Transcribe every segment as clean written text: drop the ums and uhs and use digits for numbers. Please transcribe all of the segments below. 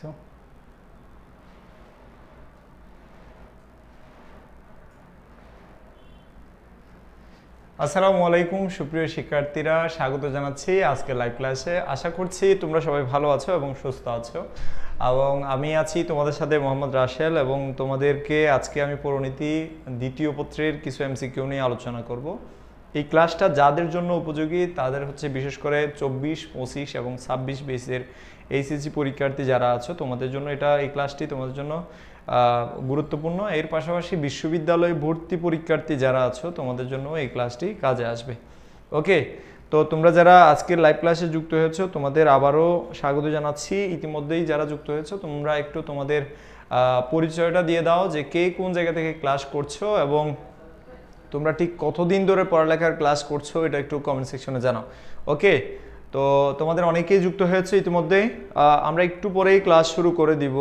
দেখছো? আসসালামু আলাইকুম সুপ্রিয় শিক্ষার্থীরা, স্বাগত জানাচ্ছি আজকে লাইভ ক্লাসে। আশা করছি তোমরা সবাই ভালো আছো এবং সুস্থ আছো, এবং আমি আছি তোমাদের সাথে মোহাম্মদ রাসেল, এবং তোমাদেরকে আজকে আমি পরিণতি দ্বিতীয় পত্রের কিছু এমসিকিউ নিয়ে আলোচনা করব। এই ক্লাসটা যাদের জন্য উপযোগী তাদের হচ্ছে বিশেষ করে 24, 25 এবং 26 বেসের এইচএসসি পরীক্ষার্থী যারা আছো, তোমাদের জন্য এই ক্লাসটি তোমাদের জন্য গুরুত্বপূর্ণ। এর পাশাপাশি বিশ্ববিদ্যালয়ে ভর্তি পরীক্ষার্থী যারা আছো তোমাদের জন্য এই ক্লাসটি কাজে আসবে। ওকে, তো তোমরা যারা আজকের লাইভ ক্লাসে যুক্ত হয়েছো তোমাদের আবারও স্বাগত জানাচ্ছি। ইতিমধ্যেই যারা যুক্ত হয়েছো তোমরা একটু তোমাদের পরিচয়টা দিয়ে দাও যে কে কোন জায়গা থেকে ক্লাস করছো এবং তোমরা ঠিক কতদিন ধরে পড়ালেখার ক্লাস করছো এটা একটু কমেন্ট সেকশনে জানাও। ওকে, তো তোমাদের অনেকেই যুক্ত হয়েছে ইতিমধ্যেই। আমরা একটু পরেই ক্লাস শুরু করে দিব।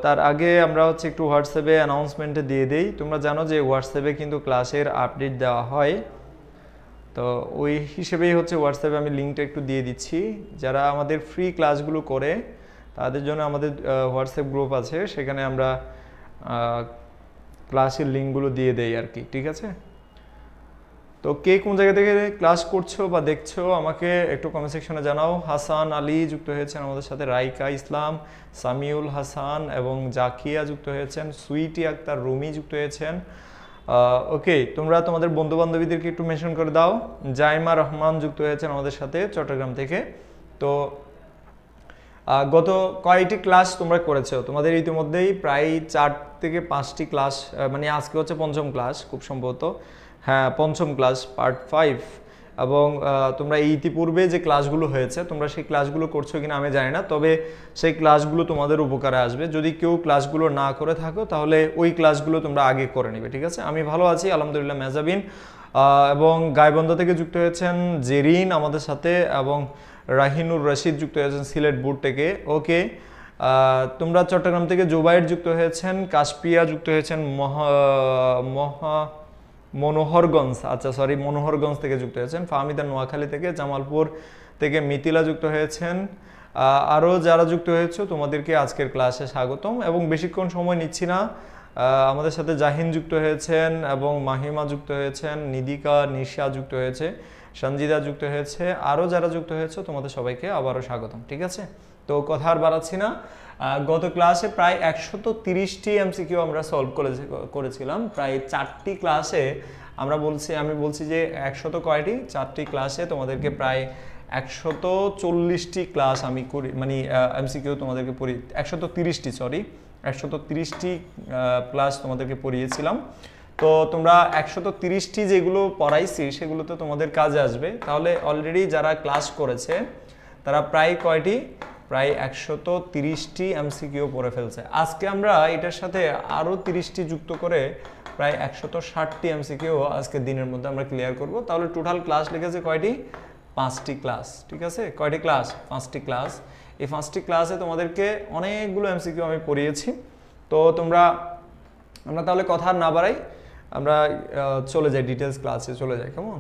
তার আগে আমরা হচ্ছে একটু হোয়াটসঅ্যাপে অ্যানাউন্সমেন্টে দিয়ে দেই। তোমরা জানো যে হোয়াটসঅ্যাপে কিন্তু ক্লাসের আপডেট দেওয়া হয়, তো ওই হিসেবেই হচ্ছে হোয়াটসঅ্যাপে আমি লিঙ্কটা একটু দিয়ে দিচ্ছি। যারা আমাদের ফ্রি ক্লাসগুলো করে তাদের জন্য আমাদের হোয়াটসঅ্যাপ গ্রুপ আছে, সেখানে আমরা ক্লাসের লিঙ্কগুলো দিয়ে দেই আর কি, ঠিক আছে? তো কে কোন জায়গা থেকে ক্লাস করছো বা দেখছো আমাকে একটু কমেন্ট সেকশনে জানাও। হাসান আলী যুক্ত হয়েছেন আমাদের সাথে, রাইকা ইসলাম, সামিউল হাসান এবং জাকিয়া যুক্ত হয়েছেন, সুইটি আক্তার রুমি যুক্ত হয়েছেন। ওকে, তোমরা তোমাদের বন্ধু বান্ধবীদেরকে একটু মেনশন করে দাও। জাইমা রহমান যুক্ত হয়েছেন আমাদের সাথে চট্টগ্রাম থেকে। তো গত কয়টি ক্লাস তোমরা করেছো? তোমাদের ইতিমধ্যেই প্রায় 4 থেকে 5টি ক্লাস, মানে আজকে হচ্ছে পঞ্চম ক্লাস খুব সম্ভবত, হ্যাঁ পঞ্চম ক্লাস পার্ট 5। এবং তোমরা ইতিপূর্বে যে ক্লাসগুলো হয়েছে তোমরা সেই ক্লাসগুলো করছো কিনা আমি জানি না, তবে সেই ক্লাসগুলো তোমাদের উপকারে আসবে। যদি কেউ ক্লাসগুলো না করে থাকো তাহলে ওই ক্লাসগুলো তোমরা আগে করে নিবে, ঠিক আছে? আমি ভালো আছি আলহামদুলিল্লাহ। মেজাবিন এবং গাইবান্ধা থেকে যুক্ত হয়েছেন জেরিন আমাদের সাথে, এবং রাহিনুর রশিদ যুক্ত হয়েছেন সিলেট বোর্ড থেকে। ওকে, তোমরা চট্টগ্রাম থেকে জুবাইর যুক্ত হয়েছেন, কাশপিয়া যুক্ত হয়েছেন, মনোহরগঞ্জ, আচ্ছা সরি মনোহরগঞ্জ থেকে যুক্ত হয়েছেন, ফাহমিদা নোয়াখালী থেকে, জামালপুর থেকে মিথিলা যুক্ত হয়েছেন। আরও যারা যুক্ত হয়েছে তোমাদেরকে আজকের ক্লাসে স্বাগতম, এবং বেশিক্ষণ সময় নিচ্ছি না। আমাদের সাথে জাহিন যুক্ত হয়েছেন এবং মাহিমা যুক্ত হয়েছেন, নিদিকা নিশা যুক্ত হয়েছে, সঞ্জিদা যুক্ত হয়েছে। আরও যারা যুক্ত হয়েছে তোমাদের সবাইকে আবারও স্বাগতম, ঠিক আছে? তো কথা আর বাড়াচ্ছি না। গত ক্লাসে প্রায় 130টি এমসিকিউ আমরা সলভ করেছিলাম। প্রায় 4টি ক্লাসে আমি বলছি যে 100 কয়টি 4টি ক্লাসে তোমাদেরকে প্রায় 140টি ক্লাস আমি করি, মানে এমসিকিউ তোমাদেরকে 130টি ক্লাস তোমাদেরকে পড়িয়েছিলাম। তো তোমরা 130টি যেগুলো পড়াইছি সেগুলো তো তোমাদের কাজে আসবে। তাহলে অলরেডি যারা ক্লাস করেছে তারা প্রায় 130টি এমসিকিউ পড়ে ফেলছে। আজকে আমরা এটার সাথে আরও 30টি যুক্ত করে প্রায় 160টি এমসিকিউ আজকে দিনের মধ্যে আমরা ক্লিয়ার করব। তাহলে টোটাল ক্লাস লেগেছে কয়টি? 5টি ক্লাস, ঠিক আছে? কয়টি ক্লাস? 5টি ক্লাস। এই 5টি ক্লাসে তোমাদেরকে অনেকগুলো এমসিকিউ আমি পড়িয়েছি। তো আমরা তাহলে কথা না বাড়াই, আমরা চলে যাই ডিটেলস ক্লাসে চলে যাই। কেমন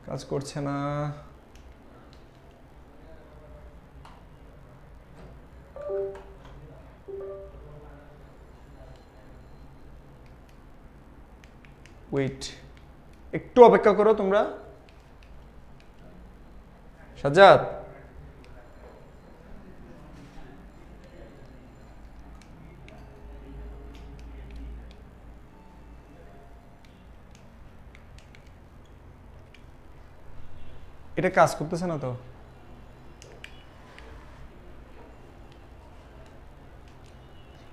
কাজ করছে না? ওয়েট, একটু অপেক্ষা করো তোমরা। সাজ্জাদ, এটা কাজ করতেছে না তো?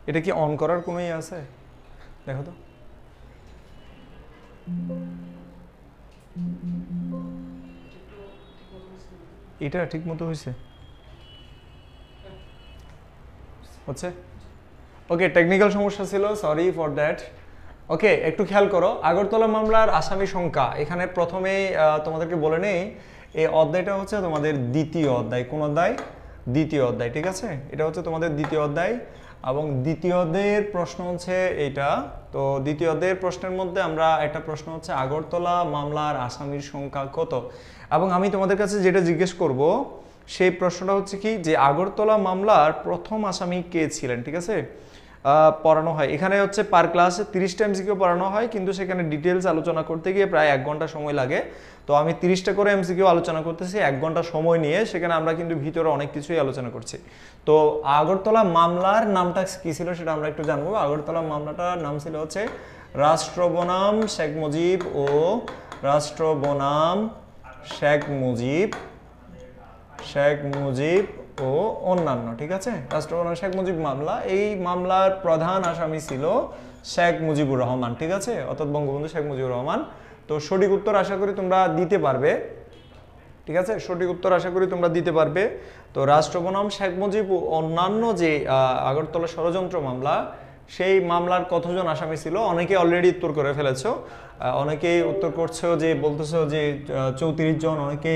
এটা কি অন করার কোনো ইয়ে আছে? দেখো তো। এটা ঠিক মতো হয়েছে? হচ্ছে? ওকে, টেকনিক্যাল সমস্যা ছিল, সরি ফর দ্যাট। ওকে, একটু খেয়াল করো। আগরতলা মামলার আসামি সংখ্যা, এখানে প্রথমেই তোমাদেরকে বলে নেই এই অধ্যায়টা হচ্ছে তোমাদের দ্বিতীয় অধ্যায়। কোন অধ্যায়? দ্বিতীয় অধ্যায়, ঠিক আছে? এটা হচ্ছে তোমাদের দ্বিতীয় অধ্যায়, এবং দ্বিতীয় অধ্যায়ের প্রশ্ন হচ্ছে এইটা। তো দ্বিতীয় অধ্যায়ের প্রশ্নের মধ্যে আমরা একটা প্রশ্ন হচ্ছে আগরতলা মামলার আসামির সংখ্যা কত, এবং আমি তোমাদের কাছে যেটা জিজ্ঞেস করব সেই প্রশ্নটা হচ্ছে কি যে আগরতলা মামলার প্রথম আসামি কে ছিলেন, ঠিক আছে। পড়ানো হয় এখানে হচ্ছে পার ক্লাসে 30টা এমসিকিউ পড়ানো হয়, কিন্তু সেখানে ডিটেলস আলোচনা করতে গিয়ে প্রায় 1 ঘন্টা সময় লাগে। তো আমি 30টা করে এমসিকিউ আলোচনা করতেছি 1 ঘন্টা সময় নিয়ে, সেখানে আমরা কিন্তু ভিতরে অনেক কিছুই আলোচনা করছি। তো আগরতলা মামলার নামটা কি ছিল সেটা আমরা একটু জানবো। আগরতলা মামলাটার নাম ছিল হচ্ছে রাষ্ট্র বনাম শেখ মুজিব ও রাষ্ট্র বনাম শেখ মুজিব ও অন্যান্য, ঠিক আছে। রাষ্ট্র বনাম শেখ মুজিব মামলা, এই মামলার প্রধান আসামি ছিল শেখ মুজিবুর রহমান, ঠিক আছে, অর্থাৎ বঙ্গবন্ধু শেখ মুজিবুর রহমান। তো সঠিক উত্তর আশা করি তোমরা দিতে পারবে, ঠিক আছে, সঠিক উত্তর আশা করি তোমরা দিতে পারবে। তো রাষ্ট্র বনাম শেখ মুজিব ও অন্যান্য যে আগরতলা ষড়যন্ত্র মামলা, সেই মামলার কতজন আসামি ছিল? অনেকে অলরেডি উত্তর করে ফেলেছো, অনেকেই উত্তর করছো যে বলতেছো যে 34 জন, অনেকে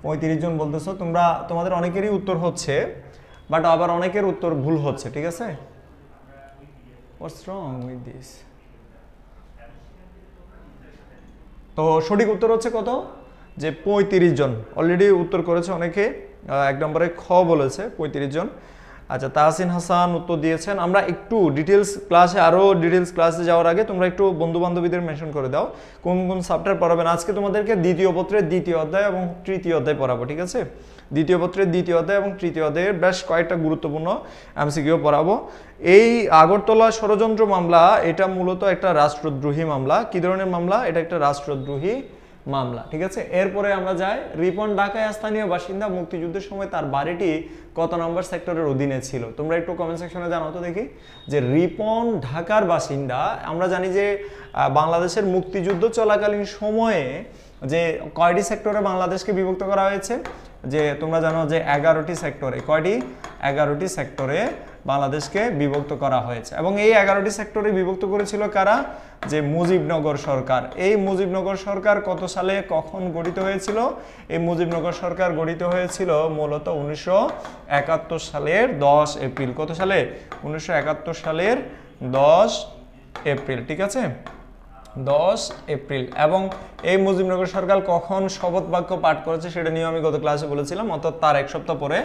35 জন বলতেছো। তোমাদের অনেকেরই উত্তর হচ্ছে, বাট আবার অনেকের উত্তর ভুল হচ্ছে, ঠিক আছে। What's wrong with this? তো সঠিক উত্তর হচ্ছে কত? যে 35 জন অলরেডি উত্তর করেছে অনেকে। 1 নম্বরে খ বলেছে 35 জন। আচ্ছা, তাহসিন হাসান উত্তর দিয়েছেন। আমরা একটু ডিটেলস ক্লাসে যাওয়ার আগে তোমরা একটু বন্ধু বান্ধবীদের মেনশন করে দাও কোন কোন সাবজেক্ট পড়াবেন। আজকে তোমাদেরকে দ্বিতীয় পত্রের 2য় অধ্যায় এবং 3য় অধ্যায় পড়াবো, ঠিক আছে। দ্বিতীয় পত্রের 2য় অধ্যায় এবং 3য় অধ্যায়ের বেশ কয়েকটা গুরুত্বপূর্ণ এমসিকিউ পড়াবো। এই আগরতলা ষড়যন্ত্র মামলা, এটা মূলত একটা রাষ্ট্রদ্রোহী মামলা। কি ধরনের মামলা? এটা একটা রাষ্ট্রদ্রোহী মামলা, ঠিক আছে। এরপরে আমরা যাই, রিপন ঢাকায় স্থানীয় বাসিন্দা, মুক্তিযুদ্ধের সময় তার বাড়িটি কত নম্বর সেক্টরের অধীনে ছিল? তোমরা একটু কমেন্ট সেকশনে জানাও তো দেখি। যে রিপন ঢাকার বাসিন্দা, আমরা জানি যে বাংলাদেশের মুক্তিযুদ্ধ চলাকালীন সময়ে যে কয়টি সেক্টরে বাংলাদেশকে বিভক্ত করা হয়েছে? যে তোমরা জানো যে 11টি সেক্টরে, কয়টি? 11টি সেক্টরে বাংলাদেশকে বিভক্ত করা হয়েছে। এবং এই 11টি সেক্টরে বিভক্ত করেছিল কারা? যে মুজিবনগর সরকার। এই মুজিবনগর সরকার কত সালে কখন গঠিত হয়েছিল? এই মুজিবনগর সরকার গঠিত হয়েছিল মূলত 1971 সালের 10 এপ্রিল। কত সালে? 1971 সালের 10 এপ্রিল, ঠিক আছে, 10 এপ্রিল। এবং এই মুজিবনগর সরকার কখন শপথ বাক্য পাঠ করেছে সেটা নিয়ে আমি গত ক্লাসে বলেছিলাম, অর্থাৎ তার 1 সপ্তাহ পরে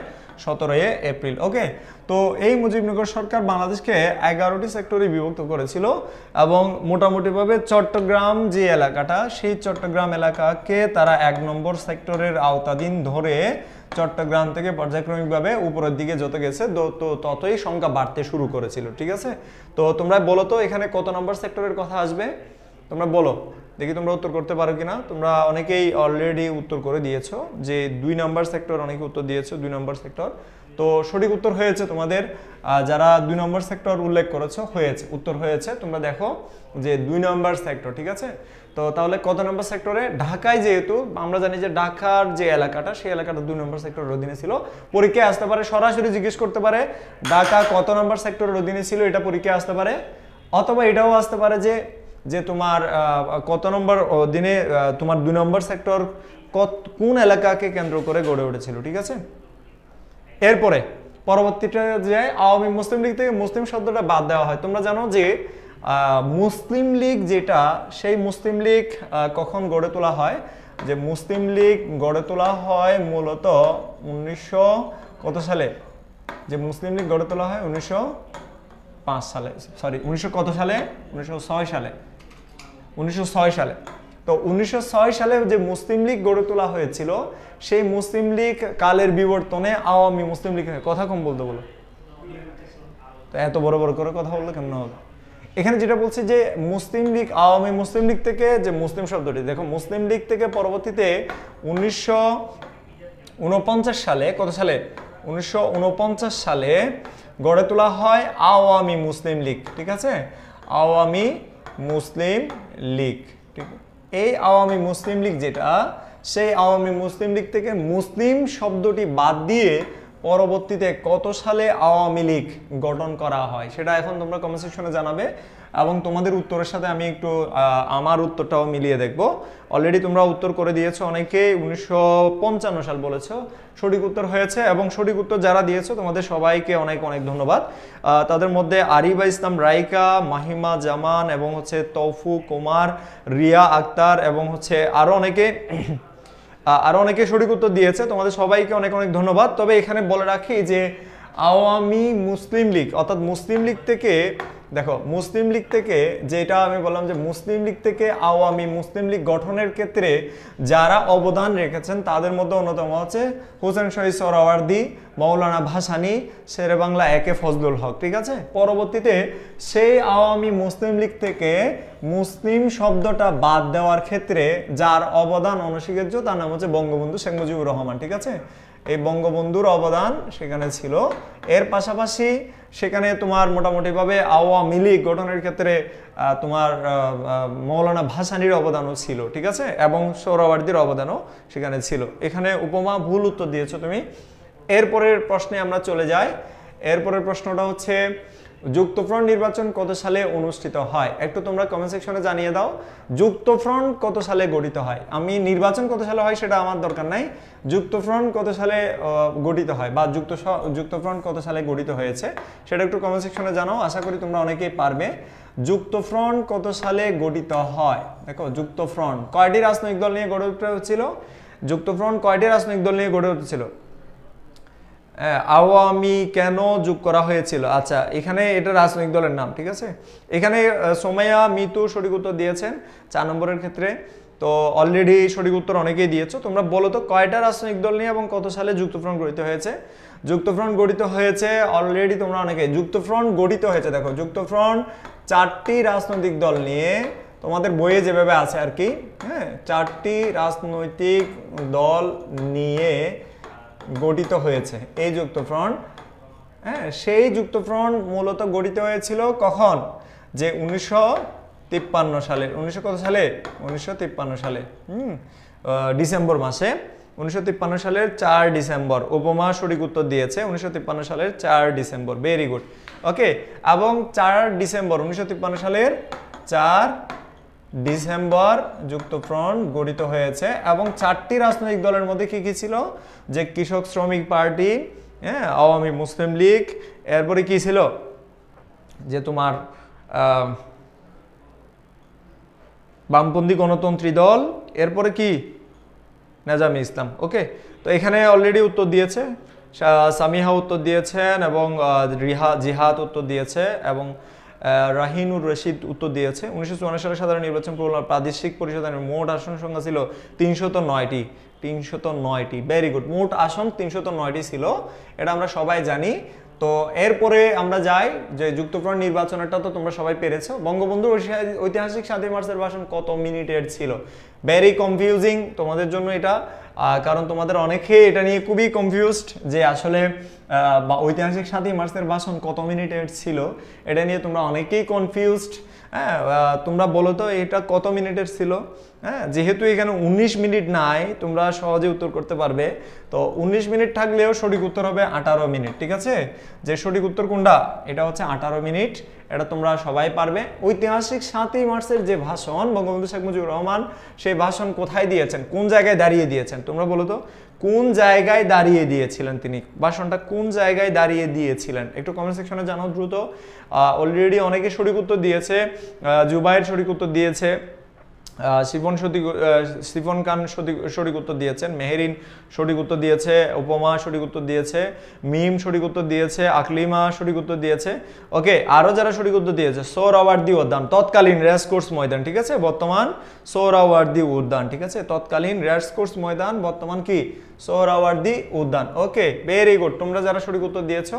17 এপ্রিল। ওকে, তো এই মুজিবনগর সরকার বাংলাদেশকে 11টি সেক্টরে বিভক্ত করেছিল এবং মোটামুটিভাবে চট্টগ্রাম যে এলাকাটা, সেই চট্টগ্রাম এলাকাকে তারা 1 নম্বর সেক্টরের আওতাধীন ধরে চট্টগ্রাম থেকে পর্যায়ক্রমিকভাবে উপরের দিকে যত গেছে ততই সংখ্যা বাড়তে শুরু করেছিল, ঠিক আছে। তো তোমরা বলো তো এখানে কত নম্বর সেক্টরের কথা আসবে? তোমরা বলো দেখি, তোমরা উত্তর করতে পারো কিনা। তোমরা অনেকেই অলরেডি উত্তর করে দিয়েছো যে 2 নম্বর সেক্টর, অনেকে উত্তর দিয়েছো 2 নম্বর সেক্টর। তো সঠিক উত্তর হয়েছে তোমাদের, যারা 2 নম্বর সেক্টর উল্লেখ করেছো হয়েছে, উত্তর হয়েছে। তোমরা দেখো যে 2 নম্বর সেক্টর, ঠিক আছে। তো তাহলে কত নম্বর সেক্টরে? ঢাকায়, যেহেতু আমরা জানি যে ঢাকার যে এলাকাটা, সেই এলাকাটা 2 নম্বর সেক্টরের অধীনে ছিল। পরীক্ষায় আসতে পারে, সরাসরি জিজ্ঞেস করতে পারে ঢাকা কত নম্বর সেক্টরের অধীনে ছিল, এটা পরীক্ষায় আসতে পারে। অথবা এটাও আসতে পারে যে তোমার কত নম্বর দিনে তোমার 2 নম্বর সেক্টর কোন এলাকাকে কেন্দ্র করে গড়ে উঠেছিল, ঠিক আছে। এরপরে পরবর্তীটা যে আওয়ামী মুসলিম লীগ থেকে মুসলিম শব্দটা বাদ দেওয়া হয়। তোমরা জানো যে মুসলিম লীগ যেটা, সেই মুসলিম লীগ কখন গড়ে তোলা হয়? যে মুসলিম লীগ গড়ে তোলা হয় মূলত 1900 কত সালে? যে মুসলিম লীগ গড়ে তোলা হয় 1905 সালে, সরি 1900 কত সালে? 1906 সালে, 1906 সালে। তো 1906 সালে যে মুসলিম লীগ গড়ে তোলা হয়েছিল, সেই মুসলিম লীগ কালের বিবর্তনে আওয়ামী মুসলিম লীগ, কথা কম বলতে বলো তো, এত বড় বড় করে কথা বললে কেমন হবে? এখানে যেটা বলছি যে মুসলিম লীগ, আওয়ামী মুসলিম লীগ থেকে, যে মুসলিম শব্দটি দেখো, মুসলিম লীগ থেকে পরবর্তীতে 1949 সালে, কত সালে? 1949 সালে গড়ে তোলা হয় আওয়ামী মুসলিম লীগ, ঠিক আছে, আওয়ামী মুসলিম লীগ। ঠিক, এই আওয়ামী মুসলিম লীগ যেটা, সেই আওয়ামী মুসলিম লীগ থেকে মুসলিম শব্দটি বাদ দিয়ে পরবর্তীতে কত সালে আওয়ামী লীগ গঠন করা হয় সেটা এখন তোমরা কমেন্ট সেকশনে জানাবে। এবং তোমাদের উত্তরের সাথে আমি একটু আমার উত্তরটাও মিলিয়ে দেখব। অলরেডি তোমরা উত্তর করে দিয়েছো, অনেকে 1955 সাল বলেছো, সঠিক উত্তর হয়েছে। এবং সঠিক উত্তর যারা দিয়েছো তোমাদের সবাইকে অনেক অনেক ধন্যবাদ। তাদের মধ্যে আরিবা ইসলাম রাইকা, মাহিমা জামান এবং হচ্ছে তৌফুক কুমার, রিয়া আক্তার এবং হচ্ছে আরও অনেকে আর অনেকে সঠিক উত্তর দিয়েছে, তোমাদের সবাইকে অনেক অনেক ধন্যবাদ। তবে এখানে বলে রাখি যে আওয়ামী মুসলিম লীগ, অর্থাৎ মুসলিম লীগ থেকে, দেখো মুসলিম লীগ থেকে, যেটা আমি বললাম যে মুসলিম লীগ থেকে আওয়ামী মুসলিম লীগ গঠনের ক্ষেত্রে যারা অবদান রেখেছেন তাদের মধ্যে অন্যতম হচ্ছে হোসেন শহীদ সোহরাওয়ার্দী, মৌলানা ভাসানী, শেরে বাংলা একে ফজলুল হক। ঠিক আছে, পরবর্তীতে সেই আওয়ামী মুসলিম লীগ থেকে মুসলিম শব্দটা বাদ দেওয়ার ক্ষেত্রে যার অবদান অনস্বীকার্য তার নাম হচ্ছে বঙ্গবন্ধু শেখ মুজিবুর রহমান। ঠিক আছে, এই বঙ্গবন্ধুর অবদান সেখানে ছিল। এর পাশাপাশি সেখানে তোমার মোটামুটিভাবে আওয়ামী লীগ গঠনের ক্ষেত্রে তোমার মৌলানা ভাসানীর অবদানও ছিল। ঠিক আছে, এবং সোহরাওয়ার্দীর অবদানও সেখানে ছিল। এখানে উপমা ভুল উত্তর দিয়েছো তুমি। এরপরের প্রশ্নে আমরা চলে যাই। এরপরের প্রশ্নটা হচ্ছে যুক্তফ্রন্ট নির্বাচন কত সালে অনুষ্ঠিত হয়? একটু তোমরা কমেন্ট সেকশনে জানিয়ে দাও যুক্তফ্রন্ট কত সালে গঠিত হয়। আমি নির্বাচন কত সালে হয় সেটা আমার দরকার নাই, যুক্তফ্রন্ট কত সালে গঠিত হয় বা যুক্তফ্রন্ট কত সালে গঠিত হয়েছে সেটা একটু কমেন্ট সেকশনে জানাও। আশা করি তোমরা অনেকেই পারবে। যুক্তফ্রন্ট কত সালে গঠিত হয়? দেখো যুক্তফ্রন্ট কয়টি রাজনৈতিক দল নিয়ে গড়ে উঠেছিল? যুক্তফ্রন্ট কয়টি রাজনৈতিক দল নিয়ে গড়ে উঠেছিল? আওয়ামী কেন যোগ করা হয়েছিল? আচ্ছা, এখানে এটা রাজনৈতিক দলের নাম। ঠিক আছে, এখানে সোমাইয়া মিতু সঠিক উত্তর দিয়েছেন 4 নম্বরের ক্ষেত্রে। তো অলরেডি সঠিক উত্তর অনেকেই দিয়েছো। তোমরা বলো তো কয়টা রাজনৈতিক দল নিয়ে এবং কত সালে যুক্তফ্রন্ট গঠিত হয়েছে? যুক্তফ্রন্ট গঠিত হয়েছে অলরেডি তোমরা অনেকে যুক্তফ্রন্ট গঠিত হয়েছে। দেখো যুক্তফ্রন্ট 4টি রাজনৈতিক দল নিয়ে, তোমাদের বইয়ে যেভাবে আছে আর কি, হ্যাঁ, 4টি রাজনৈতিক দল নিয়ে গঠিত হয়েছে এই যুক্তফ্রন্ট। হ্যাঁ, সেই যুক্তফ্রন্ট মূলত গঠিত হয়েছিল কখন? যে 1953 সালে। 1953 সালে ডিসেম্বর মাসে, 1953 সালের 4 ডিসেম্বর। উপমা সঠিক উত্তর দিয়েছে 1953 সালের 4 ডিসেম্বর। ভেরি গুড, ওকে। এবং 4 ডিসেম্বর 1953 সালের 4 ডিসেম্বর যুক্তফ্রন্ট গঠিত হয়েছে। এবং 4টি রাজনৈতিক দলের মধ্যে কি কি ছিল? যে কৃষক শ্রমিক পার্টি, হ্যাঁ, আওয়ামী মুসলিম লীগ, এরপরে কি ছিল যে তোমার বামপন্থী গণতন্ত্রী দল, এরপরে কি নেজামে ইসলাম। ওকে, তো এখানে অলরেডি উত্তর দিয়েছে সামিহা উত্তর দিয়েছেন এবং জিহাদ উত্তর দিয়েছে এবং রাহিনুর রশিদ উত্তর দিয়েছে। 1954 সালে সাধারণ নির্বাচন প্রাদেশিক পরিষদের মোট আসন সংখ্যা ছিল 309টি। 309টি, ভেরি গুড। মোট আসন 309টি ছিল, এটা আমরা সবাই জানি। তো এরপরে আমরা যাই যে যুক্তফ্রন্ট নির্বাচনটা তো তোমরা সবাই পেরেছো। বঙ্গবন্ধুর ঐতিহাসিক 7 মার্চের ভাষণ কত মিনিটের ছিল? ভেরি কনফিউজিং তোমাদের জন্য এটা, কারণ তোমাদের অনেকে এটা নিয়ে খুবই কনফিউজড যে আসলে ঐতিহাসিক 7 মার্চের ভাষণ কত মিনিটের ছিল, এটা নিয়ে তোমরা অনেকেই কনফিউজড। হ্যাঁ, তোমরা বলো তো এটা কত মিনিটের ছিল? হ্যাঁ, যেহেতু এখানে 19 মিনিট নাই, তোমরা সহজে উত্তর করতে পারবে। তো 19 মিনিট থাকলেও সঠিক উত্তর হবে 18 মিনিট। ঠিক আছে, যে সঠিক উত্তর কোনটা? এটা হচ্ছে 18 মিনিট। এটা তোমরা সবাই পারবে। ঐতিহাসিক 7 মার্চের যে ভাষণ বঙ্গবন্ধু শেখ মুজিবুর রহমান, সেই ভাষণ কোথায় দিয়েছেন, কোন জায়গায় দাঁড়িয়ে দিয়েছেন? তোমরা বলো তো কোন জায়গায় দাঁড়িয়ে দিয়েছিলেন তিনি? ভাষণটা কোন জায়গায় দাঁড়িয়ে দিয়েছিলেন? একটু কমেন্ট সেকশনে জানাও দ্রুত। অলরেডি অনেকে সঠিক উত্তর দিয়েছে। জুবাইর সঠিক উত্তর দিয়েছে, সিফন খান সঠিক উত্তর দিয়েছেন, মেহেরিন সঠিক উত্তর দিয়েছে, উপমা সঠিক উত্তর দিয়েছে, মিম সঠিক উত্তর দিয়েছে, আকলিমা সঠিক উত্তর দিয়েছে। ওকে, আরো যারা সঠিক উত্তর দিয়েছে, সোহরাওয়ার্দী উদ্যান তৎকালীন রেসকোর্স ময়দান। ঠিক আছে, বর্তমান সোহরাওয়ার্দী উদ্যান। ঠিক আছে, তৎকালীন রেসকোর্স ময়দান, বর্তমান কি সোহরাওয়ার্দী উদ্যান। ওকে, ভেরি গুড। তোমরা যারা সঠিক উত্তর দিয়েছো।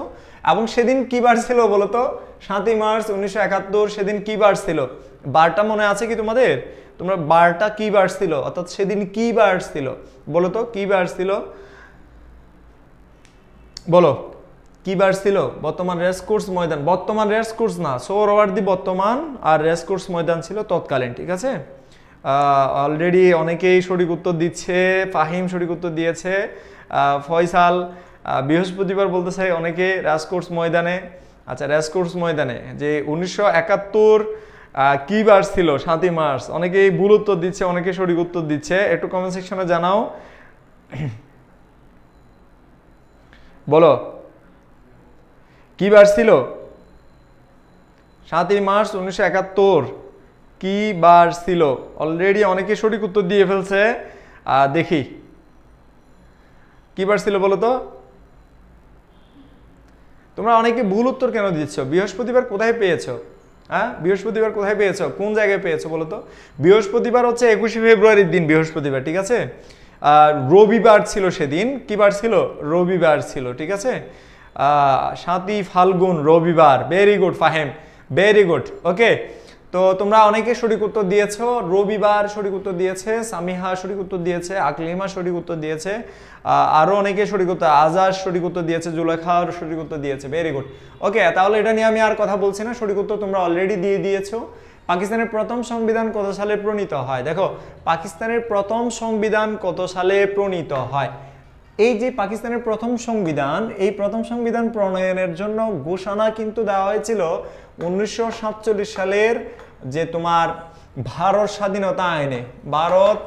এবং সেদিন কি বার ছিল বলো তো? 7 মার্চ 1971। সেদিন কি বার ছিল? বারটা মনে আছে কি তোমাদের? তোমরা বারটা কি বার ছিল, অর্থাৎ সেদিন কি বার ছিল বলো তো? কি বার ছিল বলো? কি বার ছিল? বর্তমান রেসকোর্স ময়দান, বর্তমান রেসকোর্স না, সোহরাওয়ার্দী বর্তমান, আর রেসকোর্স ময়দান ছিল তৎকালীন। ঠিক আছে, অলরেডি অনেকেই সঠিক উত্তর দিচ্ছে। ফাহিম সঠিক উত্তর দিয়েছে, ফয়সাল বৃহস্পতিবার বলতে চাই অনেকে রেসকোর্স ময়দানে। আচ্ছা, রেসকোর্স ময়দানে যে 1971 কি বার ছিল? 7 মার্চ। অনেকেই ভুল উত্তর দিচ্ছে, অনেকে সঠিক উত্তর দিচ্ছে। একটু কমেন্ট সেকশনে জানাও, বলো কি বার ছিল? 7 মার্চ 1971 কি বার ছিল? অলরেডি অনেকে সঠিক উত্তর দিয়ে ফেলছে। দেখি কি বার ছিল বলো তো? তোমরা অনেকে ভুল উত্তর কেন দিচ্ছ? বৃহস্পতিবার কোথায় পেয়েছো? হ্যাঁ, বৃহস্পতিবার কোথায় পেয়েছো? কোন জায়গায় পেয়েছো বলো তো? বৃহস্পতিবার হচ্ছে 21শে ফেব্রুয়ারির দিন বৃহস্পতিবার, ঠিক আছে? আর রবিবার ছিল সেদিন। কি বার ছিল? রবিবার ছিল, ঠিক আছে? 7ই ফাল্গুন, রবিবার। Very good Fahim, very good. Okay, তো তোমরা অনেকে সঠিক উত্তর দিয়েছো। রবিবার সঠিক উত্তর দিয়েছে, সামিহা সঠিক উত্তর দিয়েছে, আকলিমা সঠিক উত্তর দিয়েছে, আরো অনেকে সঠিক উত্তর, আজাদ সঠিক উত্তর দিয়েছে, জুলেখা সঠিক উত্তর দিয়েছে। Very good. ওকে, তাহলে এটা নিয়ে আমি আর কথা বলছি না, সঠিক উত্তর তোমরা অলরেডি দিয়ে দিয়েছো। পাকিস্তানের প্রথম সংবিধান কত সালে প্রণীত হয়? দেখো, পাকিস্তানের প্রথম সংবিধান কত সালে প্রণীত হয়? এই যে পাকিস্তানের প্রথম সংবিধান, এই প্রথম সংবিধান প্রণয়নের জন্য ঘোষণা কিন্তু দেওয়া হয়েছিল 1947 সালের যে তোমার ভারত স্বাধীনতা আইনে। ভারত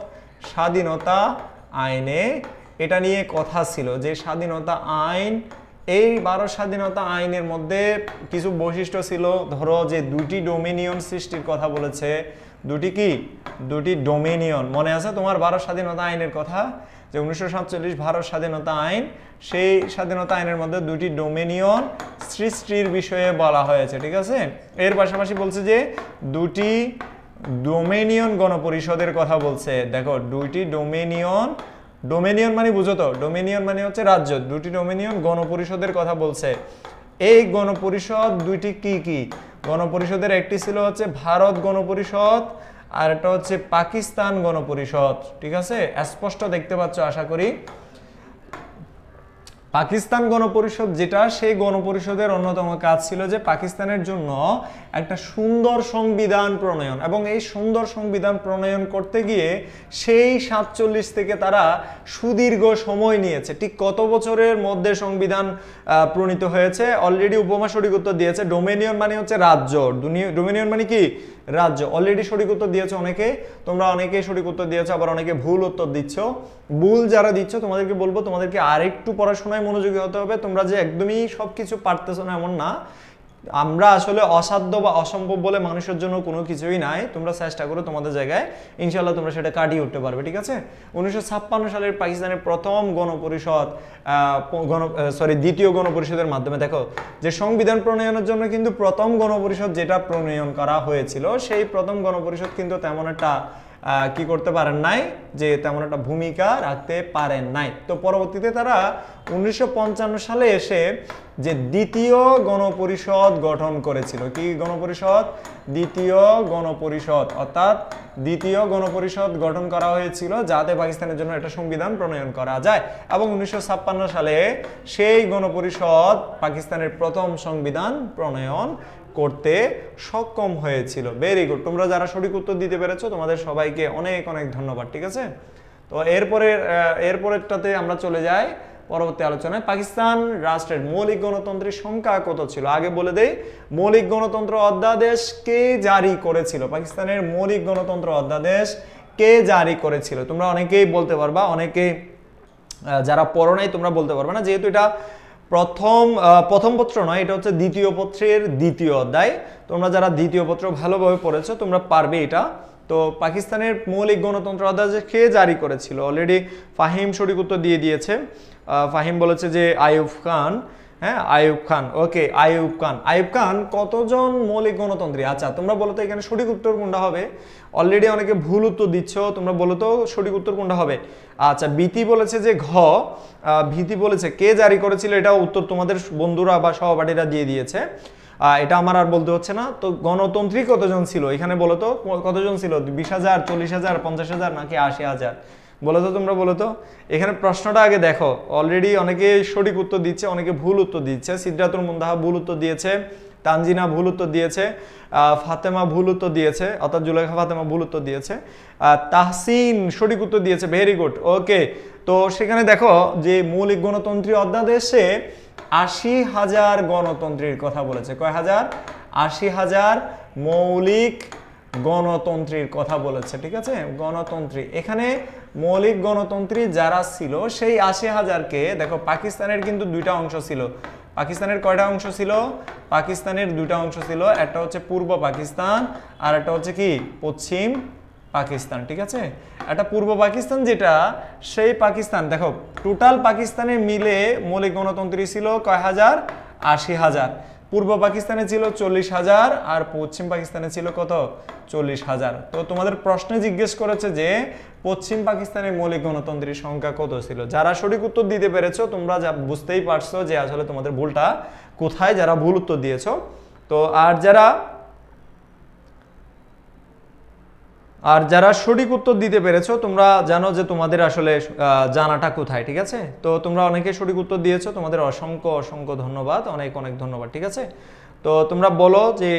স্বাধীনতা আইনে এটা নিয়ে কথা ছিল যে স্বাধীনতা আইন, এই ভারত স্বাধীনতা আইনের মধ্যে কিছু বৈশিষ্ট্য ছিল। ধরো যে দুটি ডোমিনিয়ন সৃষ্টির কথা বলেছে। দুটি কি? দুটি ডোমিনিয়ন। মনে আছে তোমার ভারত স্বাধীনতা আইনের কথা? যে 1947 ভারত স্বাধীনতা আইন, সেই স্বাধীনতা আইনের মধ্যে দুটি ডোমিনিয়ন সৃষ্টির বিষয়ে বলা হয়েছে, ঠিক আছে? এর পাশাপাশি বলছে যে দুটি ডোমিনিয়ন গণপরিষদের কথা বলছে। দেখো, দুইটি ডোমিনিয়ন, ডোমিনিয়ন মানে বুঝো তো, ডোমিনিয়ন মানে হচ্ছে রাজ্য। দুটি ডোমিনিয়ন গণপরিষদের কথা বলছে। এই গণপরিষদ দুইটি কি কি? গণপরিষদের একটি ছিল হচ্ছে ভারত গণপরিষদ, আর এটা হচ্ছে পাকিস্তান গণপরিষদ, ঠিক আছে? স্পষ্ট দেখতে পাচ্ছ আশা করি। পাকিস্তান গণপরিষদ যেটা, সেই গণপরিষদের অন্যতম কাজ ছিল যে পাকিস্তানের জন্য একটা সুন্দর সংবিধান প্রণয়ন, এবং এই সুন্দর সংবিধান প্রণয়ন করতে গিয়ে সেই 47 থেকে তারা সুদীর্ঘ সময় নিয়েছে। ঠিক কত বছরের মধ্যে সংবিধান প্রণীত হয়েছে? অলরেডি উপমা সঠিক উত্তর দিয়েছে। ডোমিনিয়ন মানে হচ্ছে রাজ্য, ডোমিনিয়ন মানে কি? রাজ্য। অলরেডি সঠিক উত্তর দিয়েছে অনেকে, তোমরা অনেকেই সঠিক উত্তর দিয়েছো, আবার অনেকে ভুল উত্তর দিচ্ছ। ভুল যারা দিচ্ছ তোমাদেরকে বলবো তোমাদেরকে আরেকটু পড়াশোনায় মনোযোগী হতে হবে। তোমরা যে একদমই সবকিছু পারতেছো না এমন না। আমরা আসলে অসাধ্য বা অসম্ভব বলে মানুষের জন্য কোনো কিছুই নাই। তোমরা চেষ্টা করো তোমাদের জায়গায়, ইনশাআল্লাহ তোমরা সেটা কাটিয়ে উঠতে পারবে, ঠিক আছে? 1956 সালের পাকিস্তানের প্রথম গণপরিষদ, দ্বিতীয় গণপরিষদের মাধ্যমে, দেখো যে সংবিধান প্রণয়নের জন্য কিন্তু প্রথম গণপরিষদ যেটা প্রণয়ন করা হয়েছিল, সেই প্রথম গণপরিষদ কিন্তু তেমন একটা কি করতে পারেন নাই, যে তেমন একটা ভূমিকা রাখতে পারেন নাই। তো পরবর্তীতে তারা 1955 সালে এসে যে দ্বিতীয় গণপরিষদ গঠন করেছিল। কি গণপরিষদ? দ্বিতীয় গণপরিষদ। অর্থাৎ দ্বিতীয় গণপরিষদ গঠন করা হয়েছিল যাতে পাকিস্তানের জন্য একটা সংবিধান প্রণয়ন করা যায়, এবং 1956 সালে সেই গণপরিষদ পাকিস্তানের প্রথম সংবিধান প্রণয়ন করতে সক্ষম হয়েছিল। Very good. তোমরা যারা সঠিক উত্তর দিতে পেরেছো তোমাদের সবাইকে অনেক অনেক ধন্যবাদ, ঠিক আছে? তো এরপরেরটাতে আমরা চলে যাই পরবর্তী আলোচনায়। পাকিস্তান রাষ্ট্রের মৌলিক গণতন্ত্রের সংখ্যা কত ছিল? আগে বলে দেই, মৌলিক গণতন্ত্র অধ্যাদেশ কে জারি করেছিল? পাকিস্তানের মৌলিক গণতন্ত্র অধ্যাদেশ কে জারি করেছিল? তোমরা অনেকেই বলতে পারবা, অনেকে যারা পড়ো নাই তোমরা বলতে পারবে না, যেহেতু এটা প্রথম পত্র নয়, এটা হচ্ছে দ্বিতীয় পত্রের দ্বিতীয় অধ্যায়। তোমরা যারা দ্বিতীয় পত্র ভালোভাবে পড়েছো তোমরা পারবে এটা। তো পাকিস্তানের মৌলিক গণতন্ত্র অধ্যাদেশ কে জারি করেছিল? অলরেডি ফাহিম সঠিক উত্তর দিয়ে দিয়েছে। ফাহিম বলেছে যে আইয়ুব খান। হ্যাঁ, আইয়ুব খান। ওকে, আইয়ুব খান। আইয়ুব খান কতজন মৌলিক গণতন্ত্রী? আচ্ছা, তোমরা বলো তো এখানে সঠিক উত্তর কোনটা হবে? অলরেডি অনেকে ভুল উত্তর দিচ্ছ, তোমরা বলো তো সঠিক উত্তর কোনটা হবে? আচ্ছা, ভীতি বলেছে যে ঘ। ভীতি বলেছে কে জারি করেছিল, এটা উত্তর তোমাদের বন্ধুরা বা সহপাঠীরা দিয়ে দিয়েছে, এটা আমার আর বলতে হচ্ছে না। তো গণতন্ত্রী কতজন ছিল এখানে বলো তো, কতজন ছিল? 20,000, 40,000, 50,000 নাকি 80,000? বলো তো, তোমরা বলো তো। এখানে প্রশ্নটা আগে দেখো। অলরেডি অনেকে সঠিক উত্তর দিচ্ছে, অনেকে ভুল উত্তর দিচ্ছে। সিদ্ধাতুল মুনতাহা ভুল উত্তর দিয়েছে, তানজিনা ভুল উত্তর দিয়েছে, ফাতেমা ভুল উত্তর দিয়েছে, অর্থাৎ জুলেখা ফাতেমা ভুল উত্তর দিয়েছে, তাহসিন সঠিক উত্তর দিয়েছে। Very good. ওকে, তো সেখানে দেখো যে মৌলিক গণতন্ত্রী অধ্যাদেশে 80,000 গণতন্ত্রীর কথা বলেছে। কয় হাজার? 80,000 মৌলিক গণতন্ত্রীর কথা বলেছে, ঠিক আছে? গণতন্ত্রী, এখানে মৌলিক গণতন্ত্রী যারা ছিল সেই 80,000কে দেখো, পাকিস্তানের কিন্তু দুইটা অংশ ছিল। পাকিস্তানের কয়টা অংশ ছিল? পাকিস্তানের দুইটা অংশ ছিল, একটা হচ্ছে পূর্ব পাকিস্তান আর একটা হচ্ছে কি পশ্চিম পাকিস্তান, ঠিক আছে। একটা পূর্ব পাকিস্তান যেটা, সেই পাকিস্তান দেখো টোটাল পাকিস্তানের মিলে মৌলিক গণতন্ত্রী ছিল কয় হাজার? ৮০,০০০। পূর্ব পাকিস্তানে ছিল ৪০,০০০ আর পশ্চিম পাকিস্তানে ছিল কত? ৪০,০০০। তো তোমাদের প্রশ্নে জিজ্ঞেস করেছে যে পশ্চিম পাকিস্তানের মৌলিক গণতন্ত্রীর সংখ্যা কত ছিল। যারা সঠিক উত্তর দিতে পেরেছো তোমরা বুঝতেই পারছো যে আসলে তোমাদের ভুলটা কোথায়, যারা ভুল উত্তর দিয়েছো। তো আর যারা সঠিক উত্তর দিতে পেরেছো তোমরা জানো যে তোমাদের আসলে জানাটা কোথায়, ঠিক আছে। তো তোমরা অনেকে সঠিক উত্তর দিয়েছো, তোমাদের অসংখ্য অসংখ্য ধন্যবাদ, অনেক অনেক ধন্যবাদ, ঠিক আছে। তো তোমরা বলো যে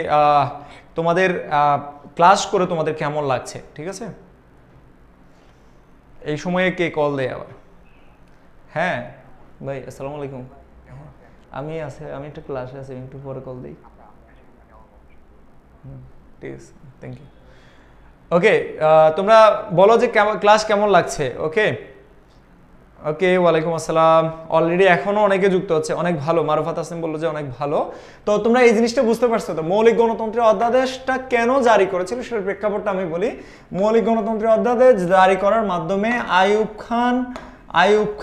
তোমাদের ক্লাস করে তোমাদের কেমন লাগছে, ঠিক আছে। এই সময়ে কে কল দেয় আবার? হ্যাঁ ভাই, আসসালামু আলাইকুম। আমি একটু ক্লাসে আছি, একটু পরে কল দিই। ঠিক আছে, থ্যাংক ইউ। ওকে, তোমরা বলো যে ক্লাস কেমন লাগছে। ওকে ওকে, ওয়ালাইকুম আসসালাম। অলরেডি এখনো অনেকে যুক্ত হচ্ছে, অনেক ভালো। মারুফাত হাসিম বললো যে অনেক ভালো। তো তোমরা এই জিনিসটা বুঝতে পারছো তো, মৌলিক গণতন্ত্রের অধ্যাদেশটা কেন জারি করেছিল সেটার প্রেক্ষাপটটা আমি বলি। মৌলিক গণতন্ত্রের অধ্যাদেশ জারি করার মাধ্যমে আইয়ুব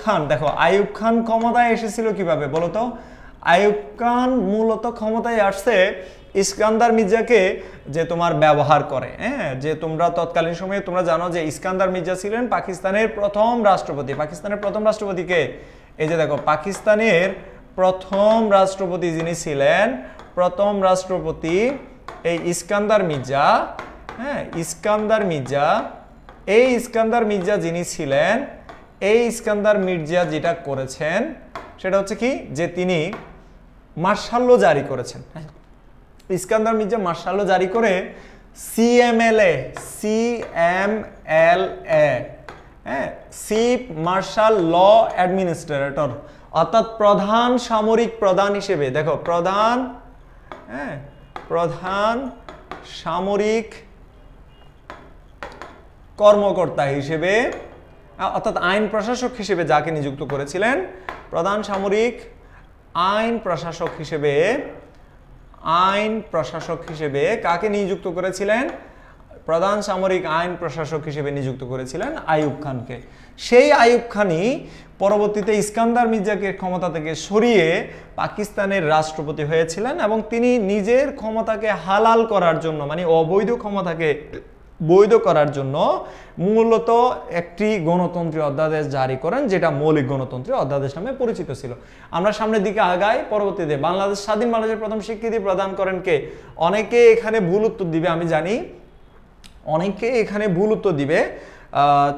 খান দেখো, আইয়ুব খান ক্ষমতায় এসেছিল কিভাবে বলো তো? আইয়ুব খান মূলত ক্ষমতায় আসছে ইস্কান্দার মির্জাকে যে তোমার ব্যবহার করে, হ্যাঁ, যে তোমরা তৎকালীন সময়ে তোমরা জানো যে ইস্কান্দার মির্জা ছিলেন পাকিস্তানের প্রথম রাষ্ট্রপতি। পাকিস্তানের প্রথম রাষ্ট্রপতি কে? এই যে দেখো, পাকিস্তানের প্রথম রাষ্ট্রপতি যিনি ছিলেন, প্রথম রাষ্ট্রপতি এই ইস্কান্দার মির্জা, হ্যাঁ, ইস্কান্দার মির্জা। এই ইস্কান্দার মির্জা যিনি ছিলেন, এই ইস্কান্দার মির্জা যেটা করেছেন সেটা হচ্ছে কি, যে তিনি মার্শাল ল জারি করেছেন। ইস্কান্দার মির্জা মার্শাল ল জারি করে সিএমএলএ, হ্যাঁ, চিফ মার্শাল ল অ্যাডমিনিস্ট্রেটর, অর্থাৎ প্রধান সামরিক প্রধান হিসেবে, দেখো প্রধান, হ্যাঁ, প্রধান সামরিক কর্মকর্তা হিসেবে, অর্থাৎ আইন প্রশাসক হিসেবে যাকে নিযুক্ত করেছিলেন, প্রধান সামরিক আইন প্রশাসক হিসেবে কাকে নিযুক্ত করেছিলেন? প্রধান সামরিক আইন প্রশাসক হিসেবে নিযুক্ত করেছিলেন আইয়ুব খানকে। সেই আইয়ুব খানই পরবর্তীতে ইস্কান্দার মির্জাকে ক্ষমতা থেকে সরিয়ে পাকিস্তানের রাষ্ট্রপতি হয়েছিলেন এবং তিনি নিজের ক্ষমতাকে হালাল করার জন্য, মানে অবৈধ ক্ষমতাকে বৈধ করার জন্য মূলত একটি গণতন্ত্রী অধ্যাদেশ জারি করেন, যেটা মৌলিক গণতন্ত্রী অধ্যাদেশ নামে পরিচিত ছিল। আমরা সামনের দিকে আগাই। পরবর্তীতে বাংলাদেশ স্বাধীন বাংলাদেশের প্রথম স্বীকৃতি প্রদান করেন কে? অনেকে এখানে ভুল উত্তর দিবে, আমি জানি অনেকে এখানে ভুল উত্তর দিবে।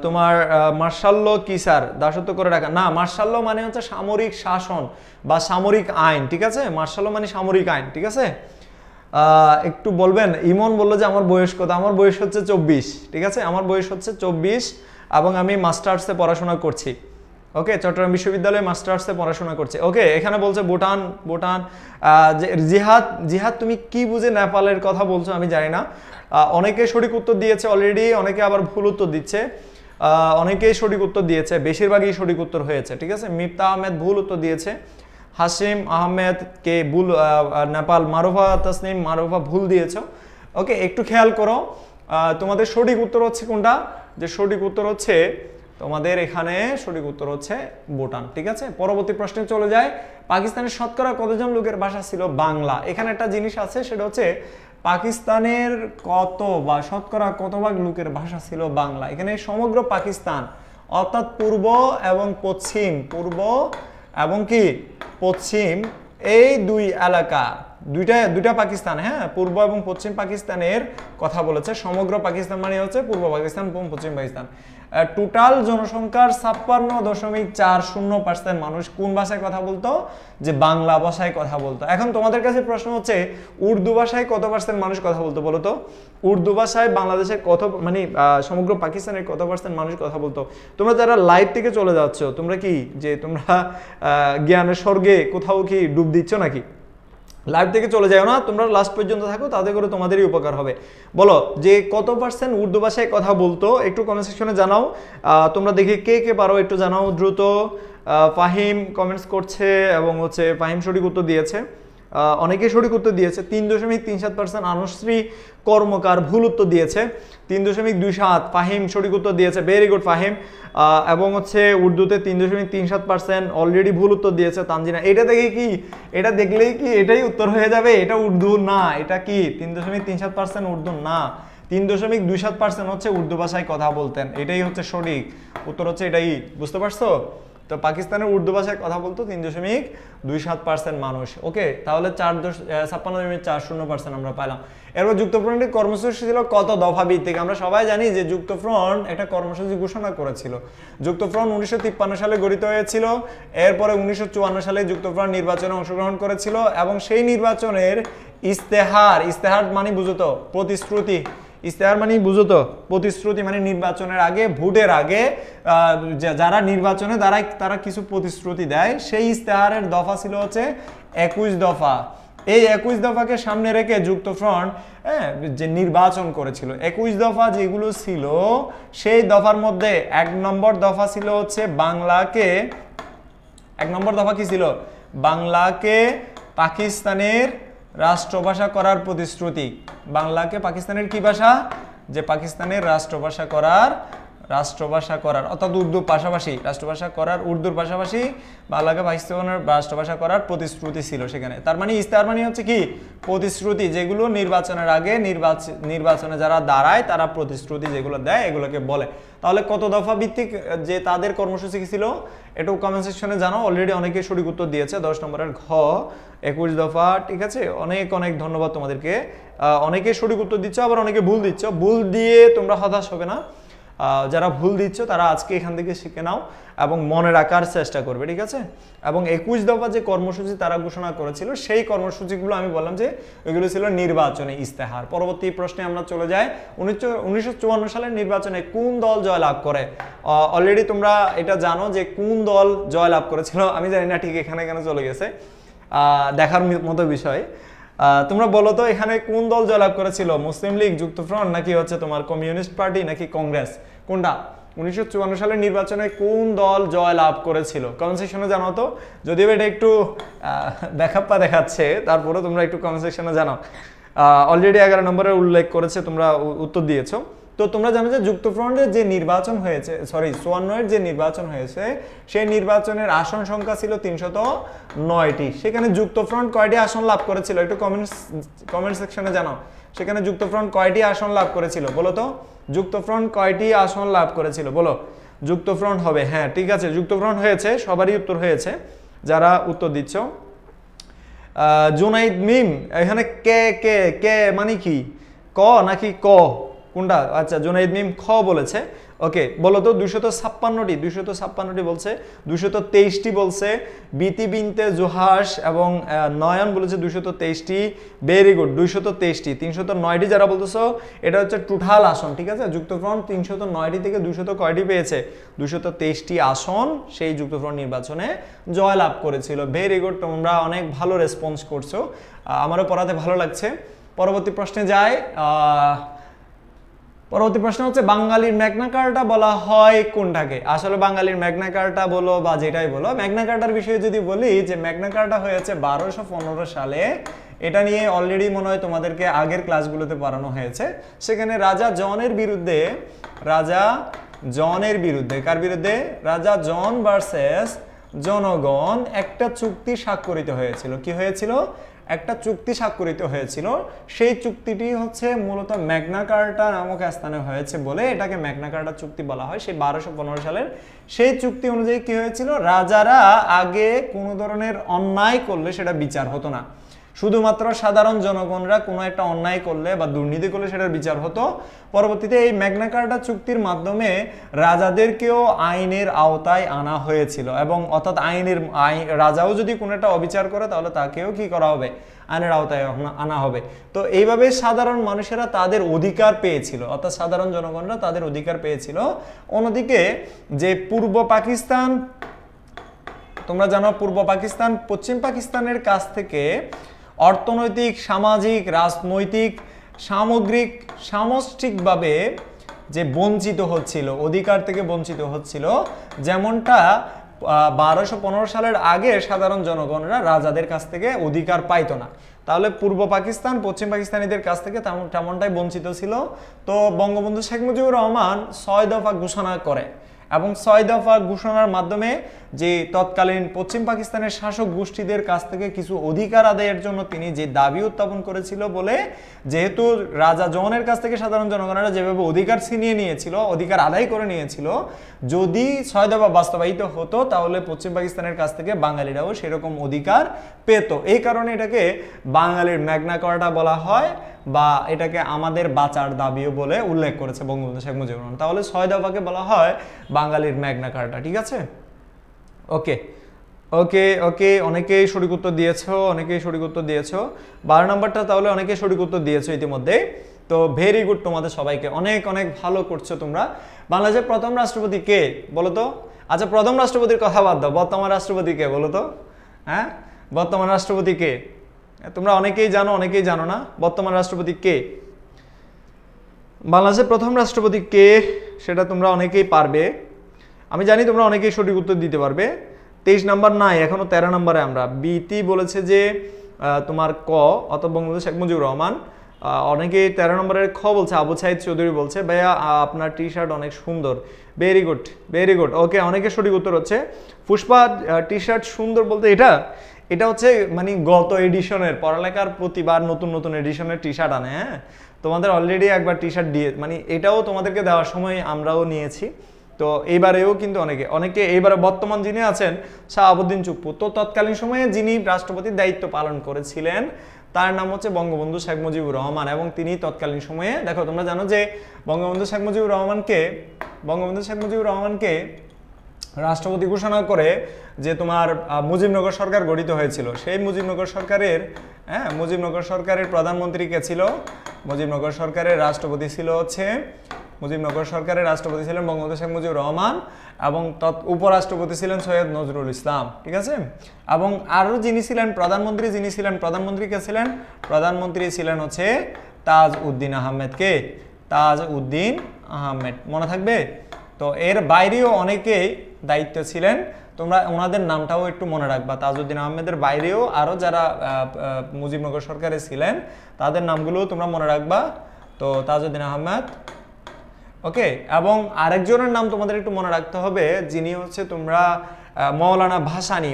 তোমার মার্শাল ল কি স্যার? দাসত্ব করে রাখা? না, মার্শাল ল মানে হচ্ছে সামরিক শাসন বা সামরিক আইন, ঠিক আছে। মার্শাল ল মানে সামরিক আইন, ঠিক আছে। একটু বলবেন। ইমন বললো যে আমার বয়স কত? আমার বয়স হচ্ছে 24, ঠিক আছে। আমার বয়স হচ্ছে 24 এবং আমি মাস্টার্সে পড়াশোনা করছি। ওকে, চট্টগ্রাম বিশ্ববিদ্যালয়ে মাস্টার্সে পড়াশোনা করছি। ওকে, এখানে বলছে ভুটান। জিহাদ তুমি কি বুঝে নেপালের কথা বলছো আমি জানি না। অনেকে সঠিক উত্তর দিয়েছে অলরেডি, অনেকে আবার ভুল উত্তর দিচ্ছে। অনেকেই সঠিক উত্তর দিয়েছে, বেশিরভাগই সঠিক উত্তর হয়েছে, ঠিক আছে। মিফতা আহমেদ ভুল উত্তর দিয়েছে। হাসিম আহমেদ কে ভুল, নেপাল। মারুফা তাসনিম, মারুফা ভুল দিয়েছো। ওকে, একটু খেয়াল করো তোমাদের সঠিক উত্তর হচ্ছে কোনটা? যে সঠিক উত্তর হচ্ছে তোমাদের এখানে সঠিক উত্তর হচ্ছে ভুটান, ঠিক আছে। পরবর্তী প্রশ্নে চলে যায়। পাকিস্তানের শতকরা কতজন লোকের ভাষা ছিল বাংলা? এখানে একটা জিনিস আছে, সেটা হচ্ছে পাকিস্তানের কত বা শতকরা কত ভাগ লোকের ভাষা ছিল বাংলা। এখানে সমগ্র পাকিস্তান অর্থাৎ পূর্ব এবং পশ্চিম, পূর্ব এবং কি পশ্চিম, এই দুই এলাকা, দুইটা পাকিস্তান, হ্যাঁ, পূর্ব এবং পশ্চিম পাকিস্তানের কথা বলেছে। সমগ্র পাকিস্তান মানে হচ্ছে পূর্ব পাকিস্তান, পশ্চিম পাকিস্তান। টোটাল জনসংখ্যার 56.40% মানুষ কোন ভাষায় কথা বলতো? যে বাংলা ভাষায় কথা বলতো। এখন তোমাদের কাছে প্রশ্ন হচ্ছে উর্দু ভাষায় কত % মানুষ কথা বলতো বলো তো? উর্দু ভাষায় বাংলাদেশের কত, মানে সমগ্র পাকিস্তানের কত % মানুষ কথা বলতো? তোমরা যারা লাইভ থেকে চলে যাচ্ছ, তোমরা কি যে তোমরা জ্ঞানের স্বর্গে কোথাও কি ডুব দিচ্ছ নাকি? লাইভ থেকে চলে যাও না, তোমরা লাস্ট পর্যন্ত থাকো, তাতে করে তোমাদেরই উপকার হবে। বলো যে কত % উর্দু ভাষায় কথা বলতো? একটু কমেন্ট সেকশনে জানাও। তোমরা দেখি কে কে পারো একটু জানাও দ্রুত। ফাহিম কমেন্টস করছে এবং হচ্ছে ফাহিম সঠিক উত্তর দিয়েছে। অনেকে সঠিক উত্তর দিয়েছে। 3.37% আনুশ্রী কর্মকার ভুল উত্তর দিয়েছে। 3.27 ফাহিম সঠিক উত্তর দিয়েছে, ভেরি গুড ফাহিম। এবং হচ্ছে উর্দুতে 3.37% অলরেডি ভুল উত্তর দিয়েছে তানজিনা। এটা দেখে কি, এটা দেখলেই কি এটাই উত্তর হয়ে যাবে? এটা উর্দু না, এটা কি 3.37% উর্দু না, 3.27% হচ্ছে উর্দু ভাষায় কথা বলতেন, এটাই হচ্ছে সঠিক উত্তর, হচ্ছে এটাই। বুঝতে পারছো? তো পাকিস্তানের উর্দু ভাষায় কথা বলতো 3.27% মানুষ। ওকে, তাহলে 56.40% আমরা পাইলাম। এরপর যুক্তফ্রন্টের কর্মসূচি ছিল কত দফা ভিত্তিক? আমরা সবাই জানি যে যুক্তফ্রন্ট একটা কর্মসূচি ঘোষণা করেছিল। যুক্তফ্রন্ট 1953 সালে গঠিত হয়েছিল। এরপরে 1954 সালে যুক্তফ্রন্ট নির্বাচনে অংশগ্রহণ করেছিল এবং সেই নির্বাচনের ইস্তেহার মানে বুঝো তো প্রতিশ্রুতি, ইস্তেহার মানে বুঝো তো প্রতিশ্রুতি, মানে নির্বাচনের আগে, ভোটের আগে যারা নির্বাচনে দাঁড়ায় তারা কিছু প্রতিশ্রুতি দেয়, সেই ইস্তেহারের দফা ছিল হচ্ছে 21 দফা। এই 21 দফাকে সামনে রেখে যুক্তফ্রন্ট যে নির্বাচন করেছিল, 21 দফা যেগুলো ছিল সেই দফার মধ্যে 1 নম্বর দফা ছিল হচ্ছে বাংলাকে, 1 নম্বর দফা কি ছিল? বাংলাকে পাকিস্তানের রাষ্ট্রভাষা করার প্রতিশ্রুতি। বাংলাকে পাকিস্তানের কি ভাষা? যে পাকিস্তানের রাষ্ট্রভাষা করার অর্থাৎ উর্দুর পাশাপাশি রাষ্ট্রভাষা করার, উর্দুর পাশাপাশি বাংলাকে পাকিস্তানের রাষ্ট্রভাষা করার প্রতিশ্রুতি ছিল সেখানে। তার মানে ইস্তেহার মানে হচ্ছে কি প্রতিশ্রুতি, যেগুলো নির্বাচনের আগে নির্বাচনে যারা দাঁড়ায় তারা প্রতিশ্রুতি যেগুলো দেয় এগুলোকে বলে। তাহলে কত দফা ভিত্তিক যে তাদের কর্মসূচি ছিল এটাও কমেন্ট সেকশনে জানাও। অলরেডি অনেকে সঠিক উত্তর দিয়েছে। 10 নম্বরের ঘ 21 দফা, ঠিক আছে। অনেক অনেক ধন্যবাদ তোমাদেরকে। অনেকে সঠিক উত্তর দিচ্ছ, আবার অনেকে ভুল দিচ্ছ। ভুল দিয়ে তোমরা হতাশ হবে না, যারা ভুল দিচ্ছ তারা আজকে এখান থেকে শিখে নাও এবং মনে রাখার চেষ্টা করবে, ঠিক আছে। এবং 21 দফা যে কর্মসূচি তারা ঘোষণা করেছিল সেই কর্মসূচিগুলো আমি বললাম যে এগুলো ছিল নির্বাচনে ইস্তেহার। পরবর্তী প্রশ্নে আমরা চলে যাই। 1954 সালের নির্বাচনে কোন দল জয়লাভ করে? অলরেডি তোমরা এটা জানো যে কোন দল জয়লাভ করেছিল, আমি জানি না ঠিক এখানে কেন চলে গেছে, দেখার মতো বিষয়। তোমরা বলো তো এখানে কোন দল জয়লাভ করেছিল? মুসলিম লীগ, যুক্তফ্রন্ট, নাকি হচ্ছে তোমার কমিউনিস্ট পার্টি, নাকি কংগ্রেস? কোনটা? 1954 সালের নির্বাচনে কোন দল জয়লাভ করেছিল? কমেন্ট সেকশনে জানাও তো। যদিও এটা একটু ব্যাখ্যাপ্পা দেখাচ্ছে, তারপরে তোমরা একটু কমেন্ট সেকশনে জানাও। অলরেডি 11 নম্বরে উল্লেখ করেছে, তোমরা উত্তর দিয়েছো। তো তোমরা জানো যে যুক্তফ্রন্টের যে নির্বাচন হয়েছে, 54 যে নির্বাচন হয়েছে সেই নির্বাচনের আসন সংখ্যা ছিল 309টি। সেখানে যুক্তফ্রন্ট কয়টি আসন লাভ করেছিল? একটু কমেন্ট সেকশনে জানাও। সেখানে যুক্তফ্রন্ট কয়টি আসন লাভ করেছিল বলো তো? যুক্তফ্রন্ট কয়টি আসন লাভ করেছিল বলো? যুক্তফ্রন্ট হবে, হ্যাঁ ঠিক আছে, যুক্তফ্রন্ট হয়েছে, সবারই উত্তর হয়েছে যারা উত্তর দিচ্ছ। জুনাইদ মিম, এখানে কে কে কে মানে কি? ক নাকি ক? কোনটা? আচ্ছা, জুনাইদ মিম খ বলেছে। ওকে, বলো তো 256টি বলছে, 223টি বলছে। বিতি বিনতে জোহাস এবং নয়ন বলেছে 223টি। Very good, 223টি। 309টি যারা বলতেছো এটা হচ্ছে টোটাল আসন, ঠিক আছে। যুক্তফ্রন্ট 309টি থেকে 200 কয়টি পেয়েছে? 223টি আসন সেই যুক্তফ্রন্ট নির্বাচনে জয়লাভ করেছিল। ভেরি গুড, তোমরা অনেক ভালো রেসপন্স করছো, আমারও পড়াতে ভালো লাগছে। পরবর্তী প্রশ্নে যাই। পরবর্তী প্রশ্ন হচ্ছে বাঙালির ম্যাগনা কার্টা বলা হয় কোনটাকে? আসলে বাঙালির ম্যাগনা কার্টা বলো বা যেটাই বলো, ম্যাগনা কার্টার বিষয়ে যদি বলি যে ম্যাগনা কার্টা হয়েছে 1215 সালে। এটা নিয়ে অলরেডি মনে হয় তোমাদেরকে আগের ক্লাসগুলোতে পড়ানো হয়েছে। সেখানে রাজা জনের বিরুদ্ধে কার বিরুদ্ধে? রাজা জন ভার্সেস জনগণ একটা চুক্তি স্বাক্ষরিত হয়েছিল। কি হয়েছিল? একটা চুক্তি স্বাক্ষরিত হয়েছিল। সেই চুক্তিটি হচ্ছে মূলত ম্যাগনা কার্টা নামক স্থানে হয়েছে বলে এটাকে ম্যাগনা কার্টা চুক্তি বলা হয়। সেই 1215 সালের সেই চুক্তি অনুযায়ী কি হয়েছিল? রাজারা আগে কোনো ধরনের অন্যায় করলে সেটা বিচার হতো না, শুধুমাত্র সাধারণ জনগণরা কোনো একটা অন্যায় করলে বা দুর্নীতি করলে সেটার বিচার হতো। পরবর্তীতে এই ম্যাগনা কার্টা চুক্তির মাধ্যমে রাজাদেরকেও আইনের আওতায় আনা হয়েছিল, এবং অর্থাৎ রাজাও যদি কোনো একটা অবিচার করে তাহলে তাকেও কি করা হবে? আইনের আওতায় আনা হবে। তো এইভাবে সাধারণ মানুষেরা তাদের অধিকার পেয়েছিল, অর্থাৎ সাধারণ জনগণরা তাদের অধিকার পেয়েছিল। অন্যদিকে যে পূর্ব পাকিস্তান, তোমরা জানো পূর্ব পাকিস্তান পশ্চিম পাকিস্তানের কাছ থেকে অর্থনৈতিক, সামাজিক, রাজনৈতিক, সামষ্টিকভাবে যে বঞ্চিত হচ্ছিল, অধিকার থেকে বঞ্চিত হচ্ছিল, যেমনটা 1215 সালের আগে সাধারণ জনগণরা রাজাদের কাছ থেকে অধিকার পাইতো না। তাহলে পূর্ব পাকিস্তান পশ্চিম পাকিস্তানিদের কাছ থেকে তেমনটাই বঞ্চিত ছিল। তো বঙ্গবন্ধু শেখ মুজিবুর রহমান 6 দফা ঘোষণা করে এবং 6 দফা ঘোষণার মাধ্যমে যে তৎকালীন পশ্চিম পাকিস্তানের শাসক গোষ্ঠীদের কাছ থেকে কিছু অধিকার আদায়ের জন্য তিনি যে দাবি উত্থাপন করেছিল বলে, যেহেতু রাজা জনের কাছ থেকে সাধারণ জনগণেরা যেভাবে অধিকার ছিনিয়ে নিয়েছিল, অধিকার আদায় করে নিয়েছিল, যদি 6 দফা বাস্তবায়িত হতো তাহলে পশ্চিম পাকিস্তানের কাছ থেকে বাঙালিরাও সেরকম অধিকার পেত। এই কারণে এটাকে বাঙালির ম্যাগনা কার্টা বলা হয় বা এটাকে আমাদের বাঁচার দাবিও বলে উল্লেখ করেছে বঙ্গবন্ধু শেখ মুজিবুর রহমান। তাহলে 6 দফাকে বলা হয় বাঙালির ম্যাগনা কার্টা। ঠিক আছে, ওকে ওকে ওকে অনেকেই সঠিক উত্তর দিয়েছো, 12 নম্বরটা তাহলে অনেকেই সঠিক উত্তর দিয়েছো ইতিমধ্যে। তো ভেরি গুড, তোমাদের সবাইকে অনেক অনেক ভালো করছো তোমরা। বাংলাদেশের প্রথম রাষ্ট্রপতি কে বলো তো? আচ্ছা, প্রথম রাষ্ট্রপতির কথা বাদ দাও, বর্তমান রাষ্ট্রপতি কে বলো তো? হ্যাঁ, বর্তমান রাষ্ট্রপতি কে? তোমরা অনেকেই জানো, অনেকেই জানো না। বর্তমান রাষ্ট্রপতি কে? বাংলাদেশের প্রথম রাষ্ট্রপতি কে সেটা তোমরা অনেকেই পারবে, আমি জানি তোমরা অনেকেই সঠিক উত্তর দিতে পারবে। 23 নাম্বার নাই, এখনো 13 নম্বরে আমরা। বিটি বলেছে যে তোমার ক, অর্থাৎ বঙ্গবন্ধু শেখ মুজিবুর রহমান। অনেকেই 13 নম্বরের খ বলছে, আবু সাইদ চৌধুরী বলছে ভাইয়া আপনার টি শার্ট অনেক সুন্দর। ভেরি গুড, ভেরি গুড, ওকে অনেকের সঠিক উত্তর হচ্ছে পুষ্পা টি শার্ট সুন্দর বলতে এটা হচ্ছে মানে গত এডিশনের পড়ালেখার প্রতিবার নতুন নতুন এডিশনের টি শার্ট আনে। হ্যাঁ, তোমাদের অলরেডি একবার টি শার্ট দিয়ে মানে এটাও তোমাদেরকে দেওয়ার সময় আমরাও নিয়েছি। তো এইবারেও কিন্তু অনেকে এইবারে বর্তমান যিনি আছেন শাহাবুদ্দিন চুপ্পু, তো তৎকালীন সময়ে যিনি রাষ্ট্রপতির দায়িত্ব পালন করেছিলেন তার নাম হচ্ছে বঙ্গবন্ধু শেখ মুজিবুর রহমান। এবং তিনি তৎকালীন সময়ে, দেখো তোমরা জানো যে বঙ্গবন্ধু শেখ মুজিবুর রহমানকে রাষ্ট্রপতি ঘোষণা করে যে তোমার মুজিবনগর সরকার গঠিত হয়েছিল। সেই মুজিবনগর সরকারের প্রধানমন্ত্রী কে ছিল? মুজিবনগর সরকারের রাষ্ট্রপতি ছিলেন বঙ্গবন্ধু শেখ মুজিবুর রহমান এবং উপরাষ্ট্রপতি ছিলেন সৈয়দ নজরুল ইসলাম। ঠিক আছে, এবং আরও যিনি ছিলেন প্রধানমন্ত্রী কে ছিলেন? প্রধানমন্ত্রী ছিলেন হচ্ছে তাজ উদ্দিন আহমেদ। কে? তাজ উদ্দিন আহমেদ, মনে থাকবে। তো এর বাইরেও অনেকেই দায়িত্ব ছিলেন, তোমরা ওনাদের নামটাও একটু মনে রাখবা। তাজউদ্দিন আহমেদের বাইরেও আরও যারা মুজিবনগর সরকারে ছিলেন তাদের নামগুলোও তোমরা মনে রাখবা। তো তাজউদ্দিন আহমেদ, ওকে। এবং আরেকজনের নাম তোমাদের একটু মনে রাখতে হবে, যিনি হচ্ছে তোমরা মৌলানা ভাসানী।